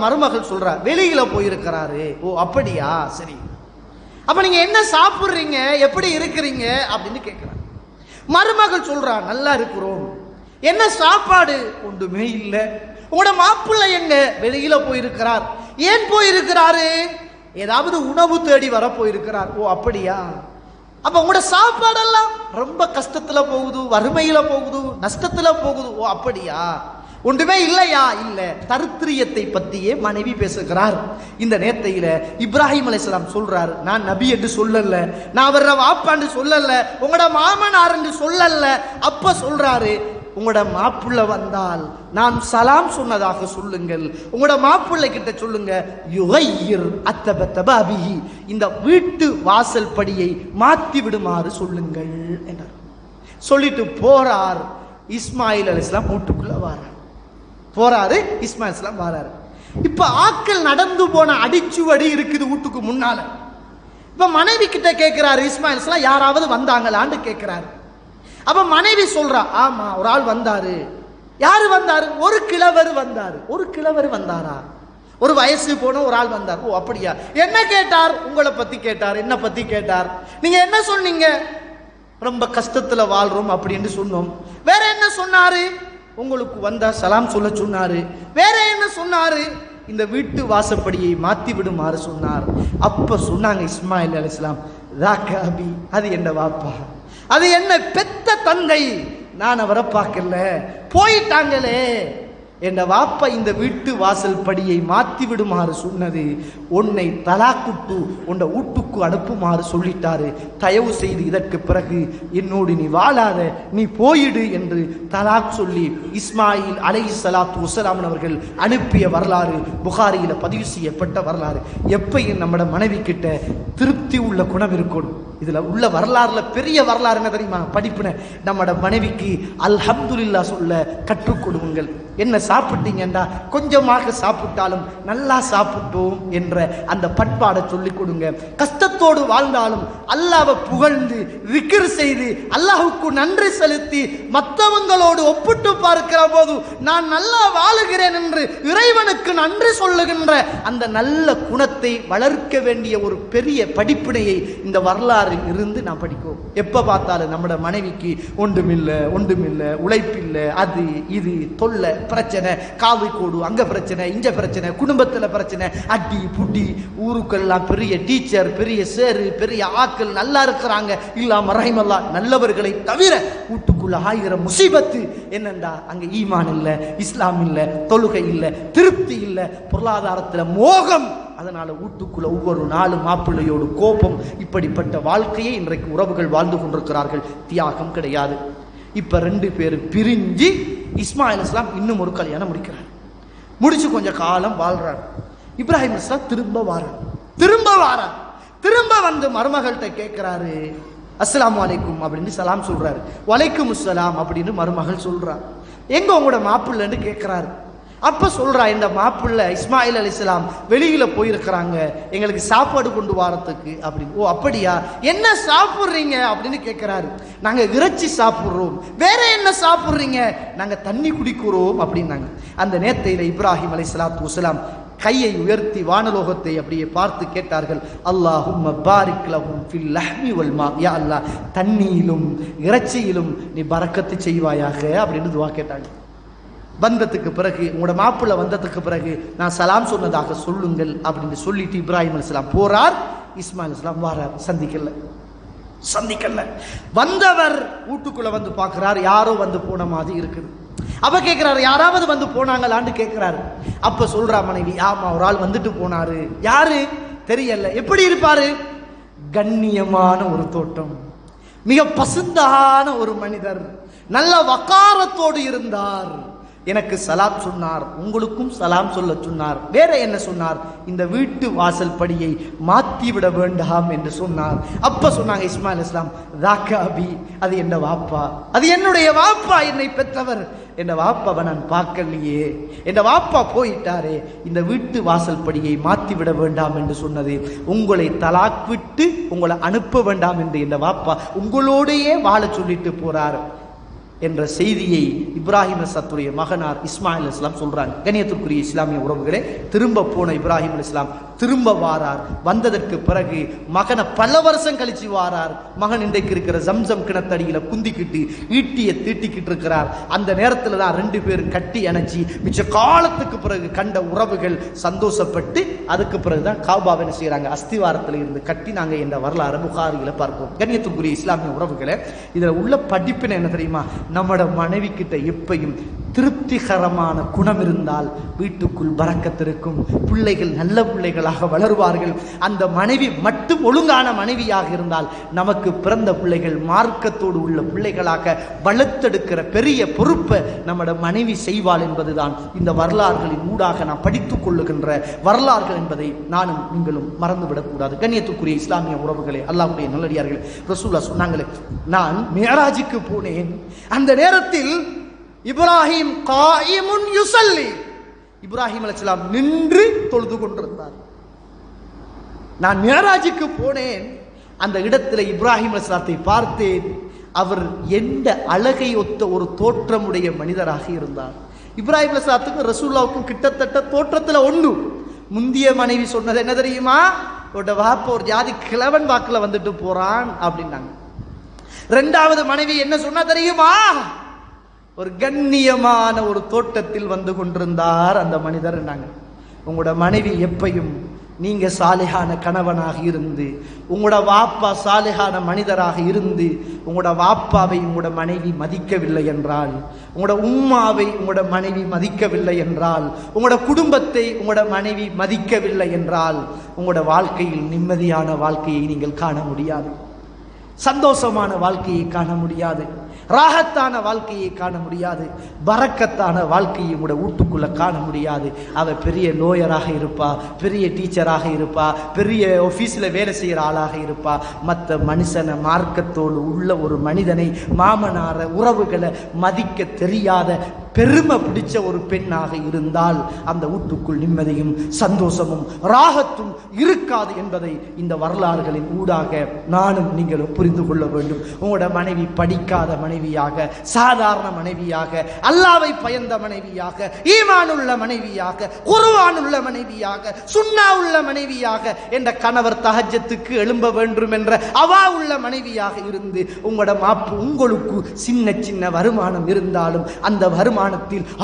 மருமகள் சொல்றா வெளியில போயிருக்கிறாரு. ஓ அப்படியா, சரி. அப்ப நீங்க என்ன சாப்பிடுறீங்க, எப்படி இருக்கிறீங்க அப்படின்னு கேட்கிறார். மருமகள் சொல்றா, நல்லா இருக்கிறோம். என்ன சாப்பாடு? ஒன்றுமே இல்லை. உங்களோட மாப்பிள்ளை எங்க? வெளியில போயிருக்கிறார். ஏன் போயிருக்கிறாரு? ஏதாவது உணவு தேடி வர போயிருக்கிறார். ஓ அப்படியா? அப்ப உங்களோட சாப்பாடெல்லாம் ரொம்ப கஷ்டத்துல போகுது, வறுமையில போகுது, நஷ்டத்துல போகுது. ஓ அப்படியா? ஒன்றுமே இல்லையா? இல்ல. தரித்திரியத்தை பத்தியே மனைவி பேசுகிறார். இந்த நேரத்தையில இப்ராஹிம் அலைஹிஸ்ஸலாம் சொல்றாரு, நான் நபி என்று சொல்லல, நான் அவர வாப்பான்னு சொல்லல, உங்களோட மாமனார் என்று சொல்லல. அப்ப சொல்றாரு, உங்களோட மாப்பிள்ளை வந்தால் நான் சலாம் சொன்னதாக சொல்லுங்கள். உங்களோட மாப்பிள்ளை கிட்ட சொல்லுங்க, யுகையிர் அத்தபத்தபாபிஹி, இந்த வீட்டு வாசல் படியை மாத்தி விடுமாறு சொல்லுங்கள் என்றார். சொல்லிட்டு போறார். இஸ்மாயில் அலைஹிஸ்ஸலாம் வீட்டுக்குள்ள வரார். போறாரு, இஸ்மாயில் அலைஹிஸ்ஸலாம் வராரு. இப்ப ஆட்கள் நடந்து போன அடிச்சுவடி இருக்குது வீட்டுக்கு முன்னால. இப்ப மனைவி கிட்ட கேட்கிறாரு இஸ்மாயில் அலைஹிஸ்ஸலாம், யாராவது வந்தாங்களான்னு கேட்கிறாரு. அப்ப மனைவி சொல்றா, ஆமா ஒரு ஆள் வந்தாரு. யாரு வந்தாரு? ஒரு கிழவர் வந்தாரு. ஒரு கிழவர் வந்தாரா? ஒரு வயசு போன ஒரு ஆள் வந்தார். ஓ அப்படியா? என்ன கேட்டார்? உங்களை பத்தி கேட்டார். என்ன பத்தி கேட்டார்? நீங்க என்ன சொன்னீங்க? ரொம்ப கஷ்டத்துல வாழ்றோம் அப்படின்னு சொன்னோம். வேற என்ன சொன்னாரு? உங்களுக்கு வந்தா சலாம் சொல்ல சொன்னாரு. வேற என்ன சொன்னாரு? இந்த வீட்டு வாசப்படியை மாத்தி விடுமாறு சொன்னார். அப்ப சொன்னாங்க இஸ்மாயில் அலைஹிஸ்ஸலாம், ராகாபி, அது என்ன வாப்பா, அது என்ன பெத்த தந்தை, நான் அவரை பார்க்கல, போயிட்டாங்களே. என் வாப்பா இந்த வீட்டு வாசல் படியை மாத்தி விடுமாறு சொன்னது, உன்னை தலாக்குட்டு உன்னை வீட்டுக்கு அனுப்புமாறு சொல்லிட்டாரு. தயவு செய்து இதற்கு பிறகு என்னோடு நீ வாழாத, நீ போயிடு என்று தலாக் சொல்லி இஸ்மாயில் அலைஹிஸ்ஸலாத்து வஸ்ஸலாம் அவர்கள் அனுப்பிய வரலாறு புகாரியில பதிவு செய்யப்பட்ட வரலாறு. எப்பயும் நம்மட மனைவி கிட்ட திருப்தி உள்ள குணம் இருக்கணும். இதுல உள்ள வரலாறுல பெரிய வரலாறு என்ன தெரியுமா? படிப்புன நம்மட மனைவிக்கு அல்ஹம்துலில்லாஹ் சொல்ல கற்றுக் கொடுங்கள். என்ன சாப்பிட்டீங்கண்டா கொஞ்சமாக சாப்பிட்டாலும் நல்லா சாப்பிட்டோம் என்ற அந்த பண்பாடை சொல்லிக் கொடுங்க. கஷ்டத்தோடு வாழ்ந்தாலும் அல்லாஹ்வை புகழ்ந்து விக்ர் செய்து அல்லாஹ்வுக்கு நன்றி செலுத்தி மற்றவங்களோடு ஒப்பிட்டு பார்க்கிற போது நான் நல்லா வாழுகிறேன் என்று இறைவனுக்கு நன்றி சொல்லுகின்ற அந்த நல்ல குணத்தை வளர்க்க வேண்டிய ஒரு பெரிய படிப்பினையை இந்த வரலாறு இருந்து நாம் படிக்கும். எப்ப பார்த்தாலும் நம்மட மனைவிக்கு ஒன்றுமில்லை, உழைப்பில்லை, அது இது தொல்லை பிரச்சனை, காவி கோடு அங்க பிரச்சனை, இங்க பிரச்சனை, குடும்பத்துல பிரச்சனை, அடி புடி, ஊருக்கெல்லாம் பெரிய டீச்சர், பெரிய சேரு, பெரிய ஆக்கள் நல்லா இருக்கிறாங்க, இல்லாம ரஹிமல்லா நல்லவர்களை தவிர வீட்டுக்குள்ள ஆயிரம் முசீபத்து. என்னண்டா அங்க ஈமான் இல்ல, இஸ்லாம் இல்ல, தொழுகை இல்ல, திருப்தி இல்ல, பொருளாதாரத்துல மோகம். அதனால வீட்டுக்குள்ள ஒவ்வொரு நாளும் மாப்பிள்ளையோடு கோபம். இப்படிப்பட்ட வாழ்க்கையை இன்றைக்கு உறவுகள் வாழ்ந்து கொண்டிருக்கிறார்கள். தியாகம் கிடையாது. இப்ப 2 பேரும் பிரிஞ்சு இஸ்மாயில் அலைஹிஸ்ஸலாம் இன்னும் ஒரு கல்யாணம் முடிக்கிறார். முடிச்சு கொஞ்ச காலம் வாழ்றார். இப்ராஹிம் அலைஹிஸ்ஸலாம் திரும்ப வாரார். திரும்ப வந்து மருமகள்கிட்ட கேட்கிறாரு, அஸ்ஸலாமு அலைக்கும் அப்படின்னு சலாம் சொல்றாரு. வலைக்கும் அஸ்ஸலாம் அப்படின்னு மருமகள் சொல்றார். எங்க உங்களோட மாப்பிள்ளைன்னு கேட்கிறாரு. அப்ப சொல்றா, இந்த மாப்பிள்ளை இஸ்மாயில் அலைஹிஸ்ஸலாம் வெளியில போயிருக்கிறாங்க, எங்களுக்கு சாப்பாடு கொண்டு வரத்துக்கு அப்படின்னு. ஓ அப்படியா? என்ன சாப்பிடுறீங்க அப்படின்னு கேட்கிறாரு. நாங்க இறைச்சி சாப்பிடுறோம். வேற என்ன சாப்பிடுறீங்க? நாங்க தண்ணி குடிக்கிறோம் அப்படின்னாங்க. அந்த நேரத்தையில இப்ராஹிம் அலைஹிஸ்ஸலாத்து வஸ்ஸலாம் கையை உயர்த்தி வானலோகத்தை அப்படியே பார்த்து கேட்டார்கள், அல்லாஹும்ம பாரிக் லஹும் ஃபில் லஹ்மி வல் மா, யா அல்லாஹ் தண்ணியிலும் இறைச்சியிலும் நீ பரக்கத்து செய்வாயாக அப்படின்னு துஆ கேட்டாங்க. வந்ததுக்கு பிறகு உங்களோட மாப்பிள்ளை வந்ததுக்கு பிறகு நான் சலாம் சொன்னதாக சொல்லுங்கள் அப்படின்னு சொல்லிட்டு இப்ராஹிம் அலைஹிஸ்ஸலாம் போறார். இஸ்மாயில் அலைஹிஸ்ஸலாம் வாரார். சந்திக்கல. வந்தவர் வீட்டுக்குள்ள வந்து பார்க்கிறார், யாரோ வந்து போன மாதிரி இருக்குது. அப்ப கேட்கிறாரு, யாராவது வந்து போனாங்களான்னு கேட்கிறாரு. அப்ப சொல்றா மனைவி, ஆமா ஒரு ஆள் வந்துட்டு போனாரு. யாரு தெரியல. எப்படி இருப்பாரு? கண்ணியமான ஒரு தோட்டம், மிக பசுந்தான ஒரு மனிதர், நல்ல வக்காரத்தோடு இருந்தார். எனக்கு சலாம் சொன்னார், உங்களுக்கும் சலாம் சொல்ல சொன்னார். வேற என்ன சொன்னார்? இந்த வீட்டு வாசல் படியை மாத்தி விட வேண்டாம் என்று சொன்னார். அப்ப சொன்னாங்க இஸ்மாயில் அலைஹிஸ்ஸலாம், ராகாபி, அது என்ன வாப்பா, அது என்னுடைய வாப்பா, என்னை பெற்றவர். என் வாப்பாவை நான் பார்க்கலையே, என் வாப்பா போயிட்டாரே, இந்த வீட்டு வாசல் படியை மாத்தி விட வேண்டாம் என்று சொன்னது, உங்களை தலாக் விட்டு உங்களை அனுப்ப வேண்டாம் என்று என் வாப்பா உங்களோடையே வாழ சொல்லிட்டு போறார். என்ற செய்தியை இப்ராஹிம் அலைஹிஸ்ஸலாத்துடைய மகனார் இஸ்மாயில் அலைஹிஸ்ஸலாம் சொல்றாங்க. கண்ணியத்திற்குரிய இஸ்லாமிய உறவுகளே, திரும்ப போன இப்ராஹிம் அலைஹிஸ்ஸலாம் திரும்ப வாரார். வந்ததற்கு பிறகு மகனை பல வருஷம் கழிச்சு வாரார். மகன் இன்றைக்கு இருக்கிற ஜம்சம் கிணத்தடியில குந்திக்கிட்டு ஈட்டியை தீட்டிக்கிட்டு இருக்கிறார். அந்த நேரத்தில் தான் ரெண்டு பேரும் கட்டி அணைச்சி மிச்ச காலத்துக்கு பிறகு கண்ட உறவுகள் சந்தோஷப்பட்டு அதுக்கு பிறகுதான் காபாவை என்ன செய்யறாங்க, அஸ்திவாரத்தில் இருந்து கட்டினாங்க என்ற வரலாறு புகாரியில பார்ப்போம். கண்ணியத்துக்குரிய இஸ்லாமிய உறவுகளே, இதுல உள்ள படிப்பினை என்ன தெரியுமா? நம்மட மனைவி கிட்ட எப்பையும் திருப்திகரமான குணம் இருந்தால் வீட்டுக்குள் பரக்கத் இருக்கும், பிள்ளைகள் நல்ல பிள்ளைகளாக வளருவார்கள். அந்த மனைவி மட்டும் ஒழுங்கான மனைவியாக இருந்தால் நமக்கு பிறந்த பிள்ளைகள் மார்க்கத்தோடு உள்ள பிள்ளைகளாக வளர்த்தெடுக்கிற பெரிய பொறுப்பை நம்மட மனைவி செய்வாள் என்பதுதான் இந்த வரலாறுகளின் ஊடாக நாம் படித்துக் கொள்ளுகின்ற வரலாறுகள் என்பதை நானும் நீங்களும் மறந்துவிடக்கூடாது. கண்ணியத்துக்குரிய இஸ்லாமிய உறவுகளே, அல்லாஹ்வுடைய நல்லடியார்களே, ரசூலுல்லாஹ் சொன்னாங்களே, நான் மிஅராஜுக்கு போனேன். அந்த நேரத்தில் இப்ராஹிம் காயிமுன் யுஸல்லி, இப்ராஹிம் அலைஹிஸ்ஸலாம் நின்று தொழுது கொண்டிருந்தார். நான் மிஅராஜுக்கு போனேன். அந்த இடத்துல இப்ராஹிம் அலைஹிஸ்ஸலாத்தை பார்த்தேன். அவர் எந்த அழகை ஒத்த ஒரு தோற்றமுடைய மனிதராக இருந்தார். இப்ராஹிம் அலைஹிஸ்ஸலாத்துக்கும் ரசூலுல்லாஹ்வுக்கும் கிட்டத்தட்ட தோற்றத்துல ஒண்ணு. முந்திய மனைவி சொன்னது என்ன தெரியுமா? ஒரு வாப்ப ஒரு ஜாதி கிழவன் வாக்குல வந்துட்டு போறான் அப்படின்னாங்க. இரண்டாவது மனைவி என்ன சொன்னா தெரியுமா? ஒரு கண்ணியமான ஒரு தோட்டத்தில் வந்து கொண்டிருந்தார் அந்த மனிதர். உங்களோட மனைவி எப்பையும் நீங்க சாலிஹான கணவனாக இருந்து, உங்களோட வாப்பா சாலிஹான மனிதராக இருந்து, உங்களோட வாப்பாவை உங்களோட மனைவி மதிக்கவில்லை என்றால், உங்களோட உம்மாவை உங்களோட மனைவி மதிக்கவில்லை என்றால், உங்களோட குடும்பத்தை உங்களோட மனைவி மதிக்கவில்லை என்றால், உங்களோட வாழ்க்கையில் நிம்மதியான வாழ்க்கையை நீங்கள் காண முடியாது, சந்தோஷமான வாழ்க்கையை காண முடியாது, ராகத்தான வாழ்க்கையை காண முடியாது, பரக்கத்தான வாழ்க்கையை உங்களோட வீட்டுக்குள்ள காண முடியாது. அவ பெரிய லோயராக இருப்பா, பெரிய டீச்சராக இருப்பா, பெரிய ஆபீஸ்ல வேலை செய்யற ஆளாக இருப்பா. மற்ற மனுஷனை, மார்க்கத்தோடு உள்ள ஒரு மனிதனை, மாமனார உறவுகளை மதிக்க தெரியாத பெருமை பிடிச்ச ஒரு பெண்ணாக இருந்தால் அந்த வீட்டுக்குள் நிம்மதியும் சந்தோஷமும் ராகத்தும் இருக்காது என்பதை இந்த வரலாறுகளின் ஊடாக நானும் நீங்களும் புரிந்து கொள்ள வேண்டும். உங்களோட மனைவி படிக்காத மனைவியாக, சாதாரண மனைவியாக, அல்லாஹ்வை பயந்த மனைவியாக, ஈமானுள்ள மனைவியாக, குர்ஆனுள்ள மனைவியாக, சுன்னா உள்ள மனைவியாக, என்ற கணவர் தஹஜ்ஜத்துக்கு எழும்ப வேண்டும் என்ற அவா உள்ள மனைவியாக இருந்து உங்களோட மாப்பு உங்களுக்கு சின்ன சின்ன வருமானம் இருந்தாலும் அந்த வருமானத்தில்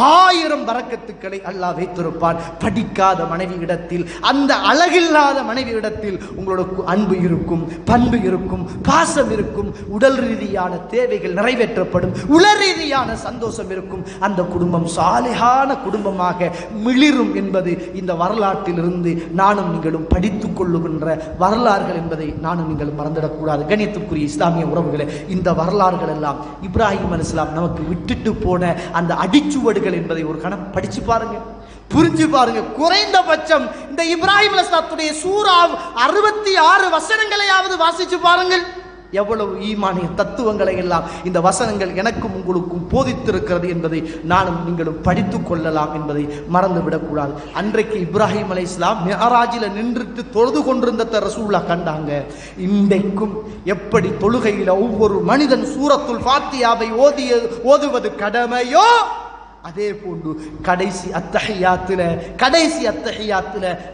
1000 பரக்கத்துக்களை அல்லாஹ் வைத்திருப்பான். படிக்காத மனைவி இடத்தில், அந்த அழகில்லாத மனைவி இடத்தில் உங்களுக்கு அன்பு இருக்கும், பண்பு இருக்கும், பாசம் இருக்கும், உடல் ரீதியான தேவைகள் நிறைவேற்றப்படும், உள ரீதியான சந்தோஷம் இருக்கும். அந்த குடும்பம் சாலிஹான குடும்பமாக மிளிரும் என்பது இந்த வரலாற்றிலிருந்து நானும் நீங்களும் படித்துக் கொள்ளுகின்ற வரலாறுகள் என்பதை நானும் நீங்களும் மறந்துடக்கூடாது. கண்ணியத்துக்குரிய இஸ்லாமிய உறவுகளே, இந்த வரலாறுகள் எல்லாம் இப்ராஹிம் அலைஹிஸ்ஸலாம் நமக்கு விட்டுட்டு போன அந்த அடிச்சுவடுகள் என்பதை ஒரு கணம் படிச்சு பாருங்க, புரிஞ்சு பாருங்க. குறைந்தபட்சம் இந்த இப்ராஹிம் அலைஹிஸ்ஸலாத்துடைய சூரா 66 வசனங்களையாவது வாசிச்சு பாருங்கள். எவ்வளவு ஈமானிய தத்துவங்களை எல்லாம் இந்த வசனங்கள் எனக்கும் உங்களுக்கும் போதித்திருக்கிறது என்பதை நானும் நீங்களும் படித்துக் கொள்ளலாம் என்பதை மறந்துவிடக்கூடாது. அன்றைக்கு இப்ராஹிம் அலைஹிஸ்ஸலாம் மிஅராஜில நின்றுட்டு தொழுது கொண்டிருந்த ரசூலுல்லாஹ் கண்டாங்க. இன்றைக்கும் எப்படி தொழுகையில ஒவ்வொரு மனிதன் சூரத்துல் ஃபாத்தியாவை ஓதுவது கடமையோ, அதே போன்று கடைசி அத்தஹியாத்துல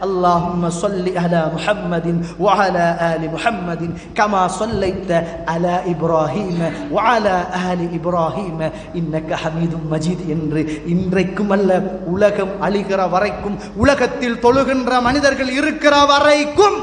அல்லாஹும்ம ஸல்லி அலா முஹம்மதின் வ அலா ஆலி முஹம்மதின் கமா ஸல்லைத அலா இப்ராஹீம வ அலா ஆலி இப்ராஹீம இன்னக ஹமீதும் மஜீத் என்று இன்றைக்கும் அல்ல, உலகம் அழிகிற வரைக்கும், உலகத்தில் தொழுகின்ற மனிதர்கள் இருக்கிற வரைக்கும்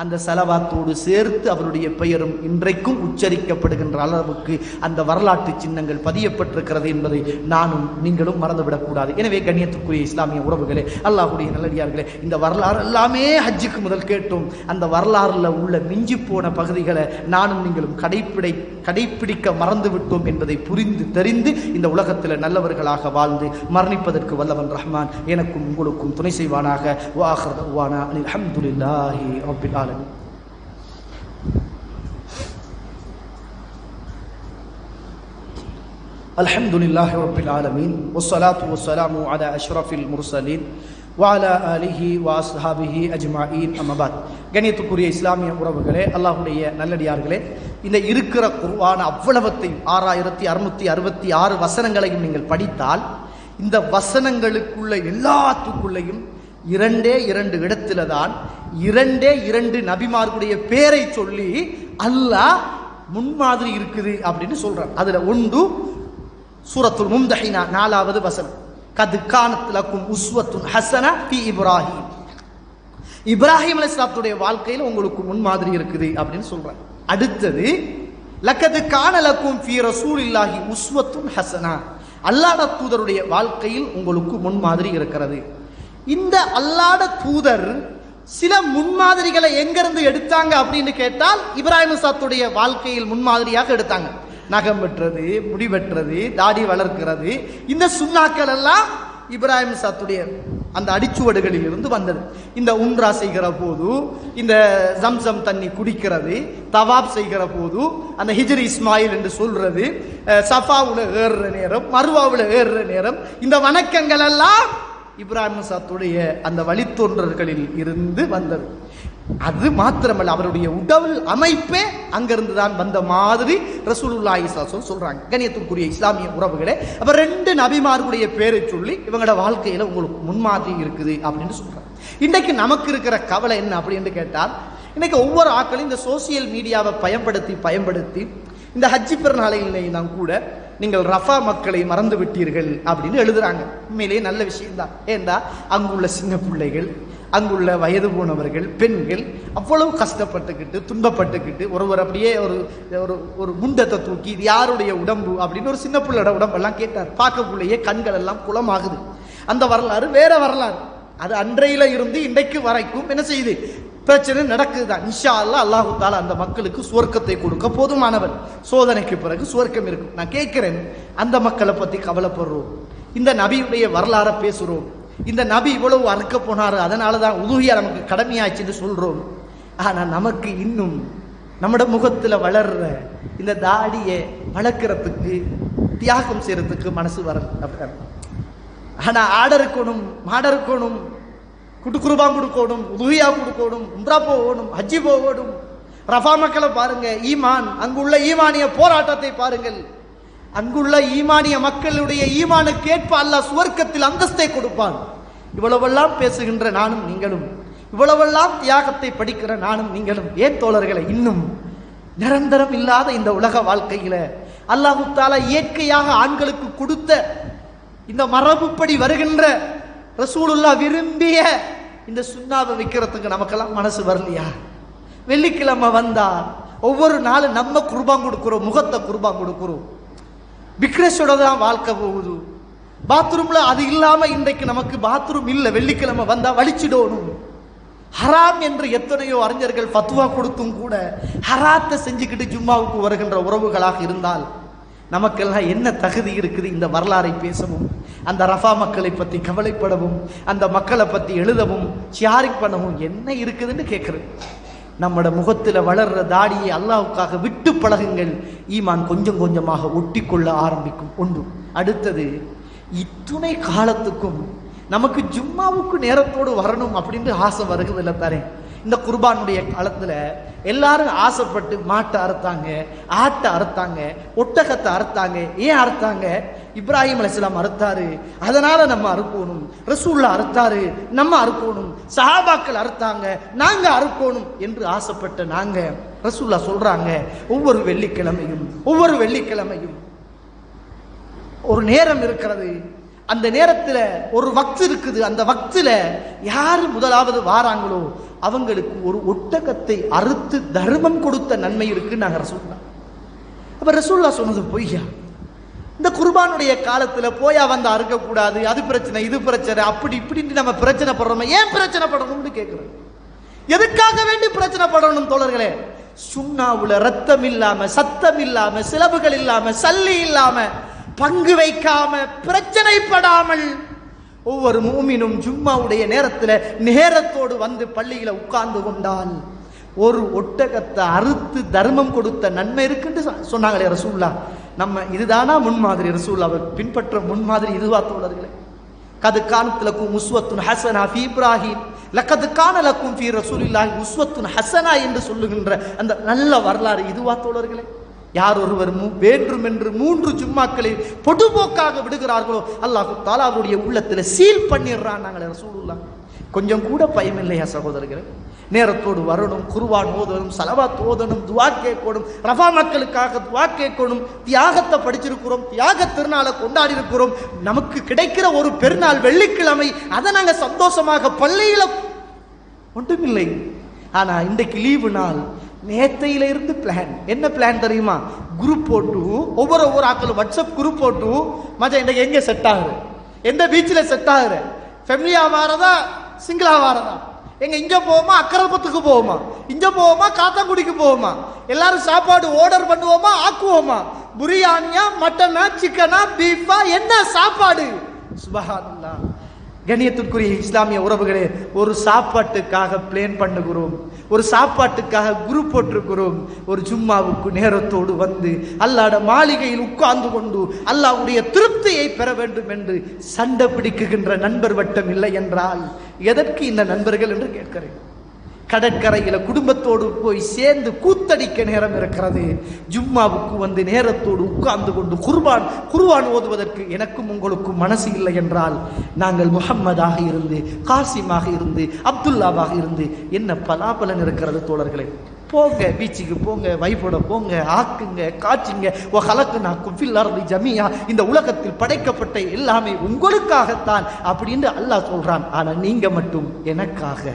அந்த சலவாத்தோடு சேர்த்து அவருடைய பெயரும் இன்றைக்கும் உச்சரிக்கப்படுகின்ற அளவுக்கு அந்த வரலாற்று சின்னங்கள் பதியப்பட்டிருக்கிறது என்பதை நானும் நீங்களும் மறந்துவிடக்கூடாது. எனவே கண்ணியத்துக்குரிய இஸ்லாமிய உறவுகளே, அல்லாஹ்வுடைய நல்லடியார்களே, இந்த வரலாறு எல்லாமே ஹஜ்ஜுக்கு முதல் கேட்டோம். அந்த வரலாறுல உள்ள மிஞ்சி போன பகுதிகளை நானும் நீங்களும் கடைப்பிடிக்க மறந்து விட்டோம் என்பதை புரிந்து தெரிந்து இந்த உலகத்தில் நல்லவர்களாக வாழ்ந்து மரணிப்பதற்கு வல்லவன் ரஹ்மான் எனக்கும் உங்களுக்கும் துணை செய்வானாக. வஆகிரு தஅவானா அல்ஹம்துலில்லாஹி ரப்பில் ஆலமீன். الحمد لله رب العالمين والصلاة والسلام على أشرف المرسلين வாலா அலிஹி வாஸ்ஹாபிஹி அஜ்மாயின் அம்மபாத். கணியத்துக்குரிய இஸ்லாமிய உறவுகளே, அல்லாஹுடைய நல்லடியார்களே, இந்த இருக்கிற குர்ஆன் அவ்வளவத்தையும் 6666 வசனங்களையும் நீங்கள் படித்தால் இந்த வசனங்களுக்குள்ள எல்லாத்துக்குள்ளேயும் 2 இடத்துல தான் 2 நபிமார்களுடைய பேரை சொல்லி அல்லாஹ் முன்மாதிரி இருக்குது அப்படின்னு சொல்றான். அதுல ஒன்று சூரத்துல் மும்தஹினா 4வது வசனம், கத் கானத் லக்கும் உஸ்வத்துன் ஹஸனா ஃபீ இப்ராஹிம். இப்ராஹிம் அலைஹிஸ்ஸலாத்துடைய வாழ்க்கையில் உங்களுக்கு முன்மாதிரி இருக்குது அப்படின்னு சொல்றான். அடுத்தது லக்கத் கான லக்கும் ஃபீ ரசூலில்லாஹி உஸ்வத்துன் ஹஸனா, அல்லாஹ்வுடைய தூதருடைய வாழ்க்கையில் உங்களுக்கு முன்மாதிரி இருக்கிறது. இந்த அல்லாஹ்வுடைய தூதர் சில முன்மாதிரிகளை எங்கிருந்து எடுத்தாங்க அப்படின்னு கேட்டால் இப்ராஹிம் அலைஹிஸ்ஸலாத்துடைய வாழ்க்கையில் முன்மாதிரியாக எடுத்தாங்க. நகம் வெட்டுறது, முடி வெட்டுறது, தாடி வளர்க்கிறது, இந்த சுன்னாக்கள் எல்லாம் இப்ராஹிம் அலைஹிஸ்ஸலாத்துடைய அந்த அடிச்சுவடுகளில் இருந்து வந்தது. இந்த உம்ரா செய்கிற போது, இந்த ஜம்சம் தண்ணி குடிக்கிறது, தவாப் செய்கிற போது அந்த ஹிஜ்ரி இஸ்மாயில் என்று சொல்றது, சஃபாவுல ஏறுற நேரம், மர்வாவுல ஏறுற நேரம், இந்த வணக்கங்கள் எல்லாம் இப்ராஹிம் அலைஹிஸ்ஸலாத்துடைய அந்த வழித்தோன்றல்களில் இருந்து வந்தது. அது மாத்திரமல்ல, அவருடைய உடல் அமைப்பே அங்கிருந்து தான் வந்த மாதிரி ரசூலுல்லாஹி ஸல்லல்லாஹு அலைஹி வஸல்லம் சொல்றாங்க. கண்ணியத்துக்குரிய இஸ்லாமிய உறவுகளே, அப்ப 2 நபிமார்களுடைய பேரை சொல்லி இவங்களோட வாழ்க்கையில உங்களுக்கு முன்மாதிரி இருக்குது அப்படின்னு சொல்றாங்க. இன்றைக்கு நமக்கு இருக்கிற கவலை என்ன அப்படின்னு கேட்டால், இன்னைக்கு ஒவ்வொரு ஆட்களும் இந்த சோசியல் மீடியாவை பயன்படுத்தி இந்த ஹஜ்ஜி பெருநாளையிலாம் கூட நீங்கள் ரஃபா மக்களை மறந்து விட்டீர்கள் அப்படின்னு எழுதுறாங்க. உண்மையிலேயே நல்ல விஷயம்தான். ஏண்டா அங்குள்ள சின்ன பிள்ளைகள், அங்குள்ள வயது போனவர்கள், பெண்கள் அவ்வளவு கஷ்டப்பட்டுக்கிட்டு துன்பப்பட்டுக்கிட்டு ஒருவர் அப்படியே ஒரு முண்டத்தை தூக்கி இது யாருடைய உடம்பு அப்படின்னு ஒரு சின்ன பிள்ளையோட உடம்பெல்லாம் கேட்டார். பார்க்கக்குள்ளேயே கண்கள் எல்லாம் குளமாகுது. அந்த வரலாறு வேற வரலாறு. அது அன்றையில இருந்து இன்றைக்கு வரைக்கும் என்ன செய்யுது, பிரச்சனை நடக்குதுதான். இன்ஷா அல்லாஹ் அல்லாஹு தஆலா அந்த மக்களுக்கு சுவர்க்கத்தை கொடுக்க போதுமானவர். சோதனைக்கு பிறகு சுவர்க்கம் இருக்கும். நான் கேட்கிறேன், அந்த மக்களை பத்தி கவலைப்படுறோம், இந்த நபியுடைய வரலாறை பேசுறோம், இந்த நபி இவ்வளவு அறுக்க போனாரு அதனாலதான் உதுகியா நமக்கு கடமையாச்சுன்னு சொல்றோம். ஆனா நமக்கு இன்னும் நம்மட முகத்துல வளர்ற இந்த தாடியை வளர்க்கறதுக்கு தியாகம் செய்யறதுக்கு மனசு வரல. ஆனா ஆடருக்கணும், மாடருக்கணும், குடுக்குருபான் கொடுக்கணும், உதுகியா கொடுக்கணும், உம்ரா போகணும், ஹஜ்ஜி போகணும். ரஃபா மக்களை பாருங்க, ஈமான், அங்குள்ள ஈமானிய போராட்டத்தை பாருங்கள். அங்குள்ள ஈமானிய மக்களுடைய ஈமானுக்கு ஏற்ப அல்லாஹ் சுவர்க்கத்தில் அந்தஸ்தை கொடுப்பான். இவ்வளவெல்லாம் பேசுகின்ற நானும் நீங்களும், இவ்வளவெல்லாம் தியாகத்தை படிக்கிற நானும் நீங்களும் ஏன் தோழர்களை இன்னும் நிரந்தரம் இல்லாத இந்த உலக வாழ்க்கையில அல்லாஹ் தஆலா இயற்கையாக ஆண்களுக்கு கொடுத்த இந்த மரபுப்படி வருகின்ற ரசூலுல்லாஹ் விரும்பிய இந்த சுன்னாவை வைக்கிறதுக்கு நமக்கெல்லாம் மனசு வரலையா? வெள்ளிக்கிழமை வந்தா ஒவ்வொரு நாளும் நம்ம குர்பான் கொடுக்கிறோம், முகத்தை குர்பான் கொடுக்கிறோம். பிக்ரஸோட தான் வாழ்க்கை போகுது. பாத்ரூம்ல அது இல்லாம இன்றைக்கு நமக்கு பாத்ரூம் இல்லை. வெள்ளிக்கிழமை வந்தா வலிச்சிடணும். ஹராம் என்று எத்தனையோ அறிஞர்கள் ஃபத்வா கொடுத்தும் கூட ஹராத்தை செஞ்சுக்கிட்டு ஜும்மாவுக்கு வருகின்ற உறவுகளாக இருந்தால் நமக்கெல்லாம் என்ன தகுதி இருக்குது இந்த வரலாறை பேசவும், அந்த ரஃபா மக்களை பத்தி கவலைப்படவும், அந்த மக்களை பத்தி எழுதவும், ஷேரிங் பண்ணவும் என்ன இருக்குதுன்னு கேட்கிறேன். நம்மட முகத்துல வளர்ற தாடியை அல்லாஹ்வுக்காக விட்டு பழகுங்கள். ஈமான் கொஞ்சம் கொஞ்சமாக ஒட்டி கொள்ள ஆரம்பிக்கும். ஒன்று. அடுத்தது, இத்துணை காலத்துக்கும் நமக்கு ஜும்மாவுக்கு நேரத்தோடு வரணும் அப்படின்னு ஆசை வருகிறது இல்லை தாரே. இந்த குர்பானுடைய காலத்துல எல்லாரும் ஆசைப்பட்டு மாட்டை அறுத்தாங்க, ஆட்டை அறுத்தாங்க, ஒட்டகத்தை அறுத்தாங்க. ஏன் அறுத்தாங்க? இப்ராஹிம் அலைஹிஸ்ஸலாம் அறுத்தாரு, அதனால நம்ம அறுக்கணும். ரசூலுல்லாஹ் அறுத்தாரு, நம்ம அறுக்கணும். சஹாபாக்கள் அறுத்தாங்க, நாங்க அறுக்கணும் என்று ஆசைப்பட்ட நாங்க, ரசூலுல்லாஹ் சொல்றாங்க, ஒவ்வொரு வெள்ளிக்கிழமையும் ஒரு நேரம் இருக்கிறது. அந்த நேரத்தில் ஒரு வக்து இருக்குது. அந்த வக்துல யாரு முதலாவது வாராங்களோ அவங்களுக்கு ஒரு ஒட்டகத்தை அறுத்து தர்மம் கொடுத்த நன்மை இருக்கு நாங்க ரசூலுல்லாஹ். அப்ப ரசூலுல்லாஹ் சொன்னது பொய்யா? இந்த குர்பானுடைய காலத்துல போயா வந்து அறுக்கக்கூடாது, அது பிரச்சனை, இது பிரச்சனை, அப்படி இப்படின்னு நம்ம பிரச்சனை படுறோம். ஏன் பிரச்சனை படணும்னு கேட்கிறோம். எதுக்காக வேண்டி பிரச்சனை படணும் தோழர்களே? சுன்னாவுல ரத்தம் இல்லாம, சத்தம் இல்லாம, சிலவுகள் இல்லாம, சல்லி இல்லாம, பங்கு வைக்காம, பிரச்சனைப்படாமல் ஒவ்வொரு மூமினும் ஜும்மாவுடைய நேரத்தில் நேரத்தோடு வந்து பள்ளியில உட்கார்ந்து கொண்டால் ஒரு ஒட்டகத்தை அறுத்து தர்மம் கொடுத்த நன்மை இருக்குன்னு சொன்னாங்களே ரசூலுல்லாஹ். நம்ம இதுதானா முன்மாதிரி? ரசூலுல்லாஹ் அவர் பின்பற்ற முன்மாதிரி இதுவா தோழர்களே? கது கானத் லக்கும் உஸ்வத்துன் ஹஸனா ஃபீ இப்ராஹிம் லக்கது கான லக்கும் ஃபீ ரசூலில்லாஹி உஸ்வத்துன் ஹஸனா என்று சொல்லுகின்ற அந்த நல்ல வரலாறு இதுவா தோழர்களே? யார் ஒருவர் வேண்டுமென்று 3 ஜும்மாக்களை பொதுபோக்காக விடுகிறார்களோ அல்லாஹ் தஆலா அவருடைய உள்ளத்தில் சீல் பண்ணிடுறான். நாங்கள் ரசூலுல்லாஹ் கொஞ்சம் கூட பயம் இல்லையா சகோதரர்களே? நேரத்தோடு வரணும், குர்ஆன் ஓதணும், ஸலவாத் ஓதணும், துஆ கேட்கணும், ரஃபா மக்களுக்காக துஆ கேட்கணும், தியாகத்தை படிச்சிருக்கிறோம், தியாக திருநாளை கொண்டாடி இருக்கிறோம். நமக்கு கிடைக்கிற ஒரு பெருநாள் வெள்ளிக்கிழமை, அதை நாங்கள் சந்தோஷமாக பள்ளியில ஒன்றுமில்லை. ஆனா இன்றைக்கு லீவு நாள், நேத்தையில இருந்து பிளான். என்ன பிளான் தெரியுமா? குரூப் போட்டு ஒவ்வொரு ஆக்களும் வாட்ஸ்அப் குரூப் போட்டு மச்சான் இன்றைக்கு எங்க செட் ஆகுது, எந்த பீச்சில் செட் ஆகுது, ஃபேமிலியா வாரதா சிங்கிளா வாரதா, எங்க இங்க போவோமா அக்கரப்பத்துக்கு போவோமா, இங்க போவோமா காத்தாங்குடிக்கு போவோமா, எல்லாரும் சாப்பாடு ஆர்டர் பண்ணுவோமா ஆக்குவோமா, பிரியாணியா மட்டனா சிக்கனா பீஃபா, என்ன சாப்பாடு? சுப்ஹானல்லாஹ். கண்ணியத்திற்குரிய இஸ்லாமிய உறவுகளே, ஒரு சாப்பாட்டுக்காக பிளான் பண்ணுகிறோம், ஒரு சாப்பாட்டுக்காக குரூப் போட்டிருக்கிறோம். ஒரு ஜும்மாவுக்கு நேரத்தோடு வந்து அல்லாஹ்வுடைய மாளிகையில் உட்கார்ந்து கொண்டு அல்லாஹ்வுடைய திருப்தியை பெற வேண்டும் என்று சண்டை பிடிக்குகின்ற நண்பர் வட்டம் இல்லை என்றால் எதற்கு இந்த நண்பர்கள் என்று கேட்கிறேன். கடற்கரையில குடும்பத்தோடு போய் சேர்ந்து கூத்தடிக்க நேரம் இருக்கிறது. ஜும்மாவுக்கு வந்து நேரத்தோடு உட்கார்ந்து கொண்டு குர்ஆன் ஓதுவதற்கு எனக்கும் உங்களுக்கும் மனசு இல்லை என்றால் நாங்கள் முஹம்மதாக இருந்து, காசிமாக இருந்து, அப்துல்லாவாக இருந்து என்ன பலாபலன் இருக்கிறது தோழர்களே? போங்க, பீச்சுக்கு போங்க, வைஃபோட போங்க, ஆக்குங்க, காய்ச்சுங்க. ஜமியா, இந்த உலகத்தில் படைக்கப்பட்ட எல்லாமே உங்களுக்காகத்தான் அப்படின்னு அல்லாஹ் சொல்றான். ஆனா நீங்க மட்டும் எனக்காக.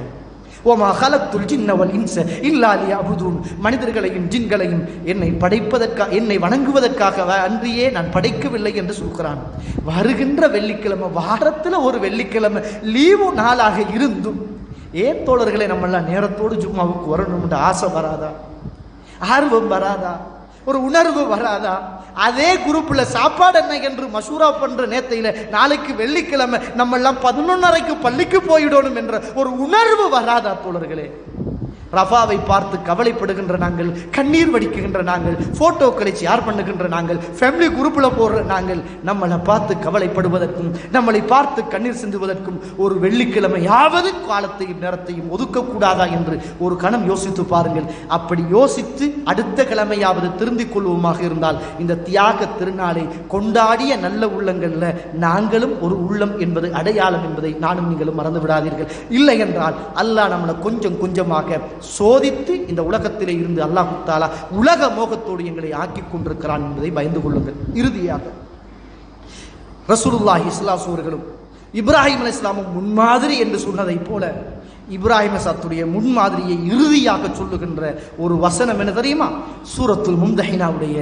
ஓமா ஹலக்துல் ஜின்ன வல் இன்ஸ இல்லா லியஅபுதூன், மனிதர்களையும் ஜின்களையும் என்னை படைப்பதற்காக, என்னை வணங்குவதற்காக அன்றியே நான் படைக்கவில்லை என்று சொல்கிறான். வருகின்ற வெள்ளிக்கிழமை, வாரத்தில் ஒரு வெள்ளிக்கிழமை லீவு நாளாக இருந்தும் ஏன் தோழர்களை நம்மெல்லாம் நேரத்தோடு ஜும்மாவுக்கு வரணும் என்று ஆசை வராதா? ஆர்வம் வராதா? ஒரு உணர்வு வராதா? அதே குரூப்ல சாப்பாடு என்ன என்று மசூரா பண்ற நேத்தையில நாளைக்கு வெள்ளிக்கிழமை நம்ம எல்லாம் 11:30க்கு பள்ளிக்கு போயிடணும் என்ற ஒரு உணர்வு வராதா தோழர்களே? ரஃபாவை பார்த்து கவலைப்படுகின்ற நாங்கள், கண்ணீர் வடிக்குகின்ற நாங்கள், போட்டோக்களை ஷேர் பண்ணுகின்ற நாங்கள், ஃபேமிலி குரூப்ல போடுற நாங்கள், நம்மளை பார்த்து கவலைப்படுவதற்கும் நம்மளை பார்த்து கண்ணீர் சிந்துவதற்கும் ஒரு வெள்ளிக்கிழமையாவது காலத்தையும் நேரத்தையும் ஒதுக்கக்கூடாதா என்று ஒரு கணம் யோசித்து பாருங்கள். அப்படி யோசித்து அடுத்த கிழமையாவது திருந்திக் கொள்வோமாக இருந்தால் இந்த தியாக திருநாளை கொண்டாடிய நல்ல உள்ளங்கள்ல நாங்களும் ஒரு உள்ளம் என்பது அடையாளம் என்பதை நானும் நீங்களும் மறந்து விடாதீர்கள். இல்லை என்றால் அல்லாஹ் நம்மளை கொஞ்சம் கொஞ்சமாக சோதித்து இந்த உலகத்திலே இருந்து அல்லாஹ் தஆலா உலக மோகத்தோடு எங்களை ஆக்கிக் கொண்டிருக்கிறான் என்பதை பயந்து கொள்ளுங்கள். இறுதியாக ரசூலுல்லாஹி ஸல்லல்லாஹு அலைஹி வஸல்லம் இப்ராஹிம் அலைஹிஸ்ஸலாமும் முன்மாதிரி என்று சொன்னதை போல இப்ராஹிம் அலைஹிஸ்ஸலாத்துடைய முன்மாதிரியை இறுதியாக சொல்லுகின்ற ஒரு வசனம் என்ன தெரியுமா? சூரத்துல் மும்தஹினாவுடைய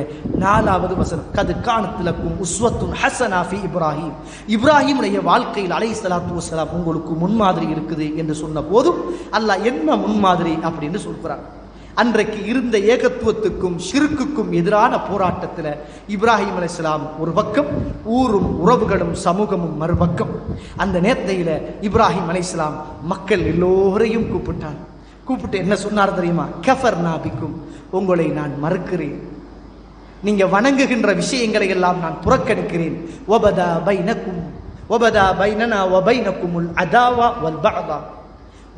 4வது வசனம். கது கானத் லக்கும் உஸ்வத்துன் ஹஸனா ஃபீ இப்ராஹிம், இப்ராஹிமுடைய வாழ்க்கையில் அலைஹிஸ்ஸலாத்து வஸலாம் உங்களுக்கு முன்மாதிரி இருக்குது என்று சொன்ன போதும் அல்லாஹ் என்ன முன்மாதிரி அப்படின்னு சொல்கிறான். அன்றைக்கு இருந்த ஏகத்துவத்துக்கும் ஷிர்க்குக்கும் எதிரான போராட்டத்தில் இப்ராஹிம் அலைஹிஸ்ஸலாம் ஒரு பக்கம், ஊரும் உறவுகளும் சமூகமும் மறுபக்கம். அந்த நேரத்தையில் இப்ராஹிம் அலைஹிஸ்ஸலாம் மக்கள் எல்லோரையும் கூப்பிட்டு என்ன சொன்னார் தெரியுமா? கஃபர்னா பிக்கும், உங்களை நான் மறுக்கிறேன், நீங்க வணங்குகின்ற விஷயங்களை எல்லாம் நான் புறக்கணிக்கிறேன். வபதா பைனனா வ பைனகுமுல் அதாவா வல் பஅதா,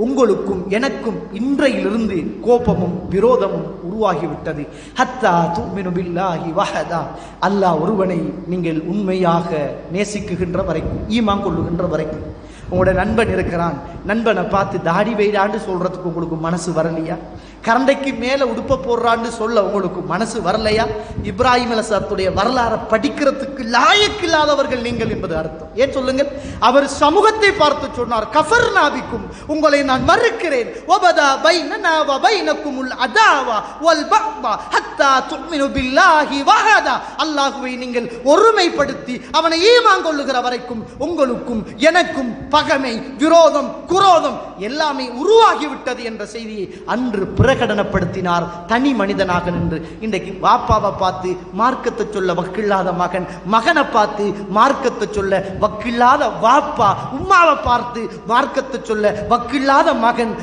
உங்களுக்கும் எனக்கும் இன்றையிலிருந்து கோபமும் விரோதமும் உருவாகிவிட்டது. ஹத்தா துமினு பில்லாஹி வஹதா, அல்லாஹ் ஒருவனை நீங்கள் உண்மையாக நேசிக்குகின்ற வரைக்கும், ஈமான் கொள்ளுகின்ற வரைக்கும். உங்களோட நண்பன் இருக்கிறான், நண்பனை பார்த்து தாடி வைடான்னு சொல்றதுக்கு உங்களுக்கு மனசு வரலையா? கரண்டைக்கு மேல உடுப்ப போடுறான்னு சொல்ல உங்களுக்கு மனசு வரலையா? இப்ராஹிம் அலைஹிஸ்ஸலாத்துடைய வரலாறை படிக்கிறதுக்கு லாயக்கில்லாதவர்கள் நீங்கள் என்பது அர்த்தம். ஏன் சொல்லுங்கள்? அவர் சமூகத்தை பார்த்து சொன்னார், கஃபர்னா பிக்கும், உங்களை நான் மறுக்கிறேன். வபதா பைனனா வ பைனகுமுல் அதாவா வல் பஅதா ஹத்தா துமினு பில்லாஹி வஹதா, அல்லாஹ்வை நீங்கள் ஒருமைப்படுத்தி அவனை ஈமான் கொள்ளுகிற வரைக்கும் உங்களுக்கும் எனக்கும் பகைமை, விரோதம், குரோதம் எல்லாமே உருவாகிவிட்டது என்ற செய்தியை அன்று பிரகடனப்படுத்தினார் தனி மனிதனாக நின்று. இன்றைக்கு வாப்பாவை பார்த்து மார்க்கத்தை சொல்ல வக்கில்லாத மகன், மகனை பார்த்து மார்க்கத்தை சொல்ல வக்கில்லாத வாப்பா, உம்மாவை பார்த்து மார்க்கத்தை சொல்ல வக்கில்லாத மகன்,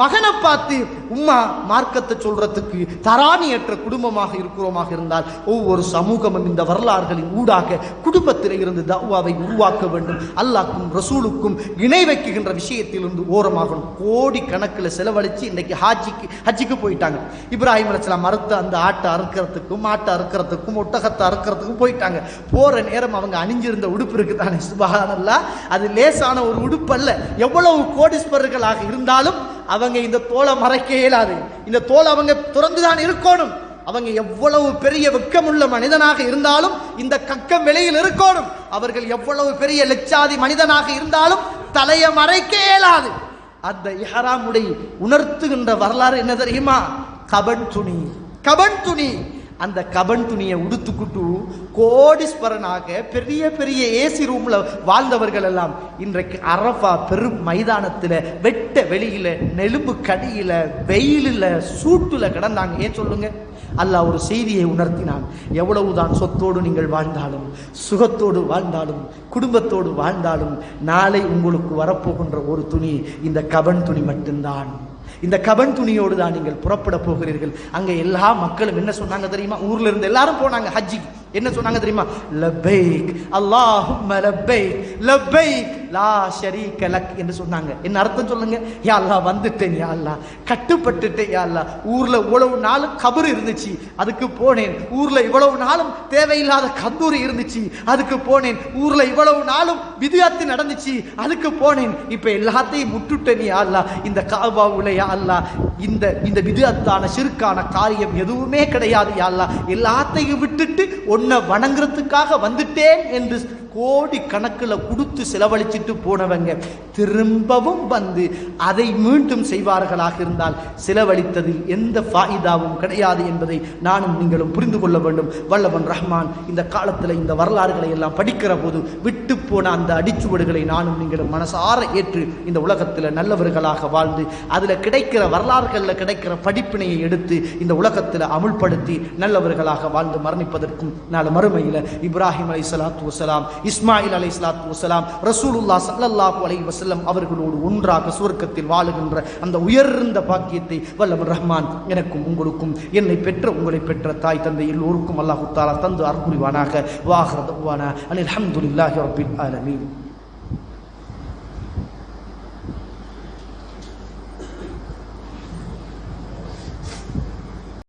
மகனை பார்த்து உம்மா மார்க்கத்தை சொல்றதுக்கு தராணியற்ற குடும்பமாக இருக்கிறோமாக இருந்தால் ஒவ்வொரு சமூகமும் இந்த வரலாறுகளின் ஊடாக குடும்பத்தில் இருந்து தஅவாவை உருவாக்க வேண்டும். அல்லாஹ்க்கும் ரசூலுக்கும் இணை வைக்குகின்ற விஷயத்திலிருந்து ஓரமாகணும். கோடி கணக்கில் செலவழித்து இன்னைக்கு ஹஜ்ஜிக்கு போயிட்டாங்க. இப்ராஹிம் அலைஹிஸ்ஸலாம் மறுத்த அந்த ஆட்டை அறுக்கிறதுக்கும் மாட்டை அறுக்கிறதுக்கும் ஒட்டகத்தை அறுக்கிறதுக்கும் போயிட்டாங்க. போற நேரம் அவங்க அணிஞ்சிருந்த உடுப்பு இருக்குதானே, சுப்ஹானல்லாஹ், அது லேசான ஒரு உடுப்பு அல்ல. எவ்வளவு கோடீஸ்வரர்களாக இருந்தாலும் அவங்க இந்த தோலை மறைக்க இயலாது. இந்த தோலை அவங்க துறந்துதான் இருக்கணும். அவங்க எவ்வளவு பெரிய வெக்கமுள்ள மனிதனாக இருந்தாலும் இந்த கக்கம் வெளியில் இருக்கணும். அவர்கள் எவ்வளவு பெரிய லட்சாதி மனிதனாக இருந்தாலும் தலையை மறைக்க இயலாது. அந்த இஹ்ராம் உடை உணர்த்துகின்ற வரலாறு என்ன தெரியுமா? கபன் துணி. கபன் துணி. அந்த கபன் துணியை உடுத்துக்கிட்டு கோடீஸ்வரனாக பெரிய பெரிய ஏசி ரூம்ல வாழ்ந்தவர்கள் எல்லாம் இன்றைக்கு அரஃபா பெரும் மைதானத்தில் வெட்ட வெளியில நெலும்பு கடியில வெயிலில் சூட்டுல கிடந்தாங்க. ஏன் சொல்லுங்க? அல்லாஹ் ஒரு செய்தியை உணர்த்தினான். எவ்வளவுதான் சொத்தோடு நீங்கள் வாழ்ந்தாலும், சுகத்தோடு வாழ்ந்தாலும், குடும்பத்தோடு வாழ்ந்தாலும், நாளை உங்களுக்கு வரப்போகின்ற ஒரு துணி இந்த கபன் துணி மட்டும்தான். இந்த கபன் துணியோடு தான் நீங்கள் புறப்பட போகிறீர்கள். அங்க எல்லா மக்களும் என்ன சொன்னாங்க தெரியுமா? ஊர்ல இருந்து எல்லாரும் போனாங்க ஹஜ்ஜிக்கு. என்ன சொன்னாங்க தெரியுமா? லப்பைக் அல்லாஹும்ம லப்பைக் லப்பைக் லா ஷரீக லக் என்று சொன்னாங்க. என்ன அர்த்தம் சொல்லுங்க? யா அல்லாஹ், வந்துட்டேன் யா அல்லாஹ், கட்டுப்பட்டுட்டேன் யா அல்லாஹ். ஊர்ல இவ்வளவு நாளும் கபர் இருந்துச்சு, அதுக்கு போனேன். ஊர்ல இவ்வளவு நாளும் தேவையில்லாத கந்தூரி இருந்துச்சு, அதுக்கு போனேன். ஊர்ல இவ்வளவு நாளும் விதியாத்து நடந்துச்சு, அதுக்கு போனேன். இப்ப எல்லாத்தையும் முட்டுட்டேன் யா அல்லாஹ். இந்த காபாவுல யா அல்லாஹ் இந்த விதியாத்தான ஷிர்கான காரியம் எதுவுமே கிடையாது யா அல்லாஹ். எல்லாத்தையும் விட்டுட்டு உன்னை வணங்குறதுக்காக வந்துட்டேன் என்று கோடி கணக்கில் கொடுத்து செலவழிச்சிட்டு போனவங்க திரும்பவும் வந்து அதை மீண்டும் செய்வார்களாக இருந்தால் செலவழித்ததில் எந்த ஃபாயிதாவும் கிடையாது என்பதை நானும் நீங்களும் புரிந்து கொள்ள வேண்டும். வல்லவன் ரஹ்மான் இந்த காலத்தில் இந்த வரலாறுகளை எல்லாம் படிக்கிற போது விட்டு போன அந்த அடிச்சுவடுகளை நானும் நீங்களும் மனசார ஏற்று இந்த உலகத்தில் நல்லவர்களாக வாழ்ந்து அதில் கிடைக்கிற வரலாறுகளில் கிடைக்கிற படிப்பினையை எடுத்து இந்த உலகத்தில் அமுல்படுத்தி நல்லவர்களாக வாழ்ந்து மரணிப்பதற்கும் நாளை மறுமையில் இப்ராஹிம் அலைஹிஸ்ஸலாத்து வஸ்ஸலாம், இஸ்மாயில் அலைஹிஸ்ஸலாத்து வஸ்ஸலாம், ரசூலுல்லாஹ் ஸல்லல்லாஹு அலைஹி வஸல்லம் அவர்களோடு ஒன்றாக சுவர்க்கத்தில் வாழுகின்ற அந்த உயர்ந்த பாக்கியத்தை வல்லவன் ரஹ்மான் எனக்கும் உங்களுக்கும், என்னை பெற்ற உங்களை பெற்ற தாய் தந்தை எல்லோருக்கும் அல்லாஹ் தஆலா தந்து அருள் புரிவானாக. வாஹிரு தஅவானா அனில் ஹம்துலில்லாஹி ரப்பில் ஆலமீன்.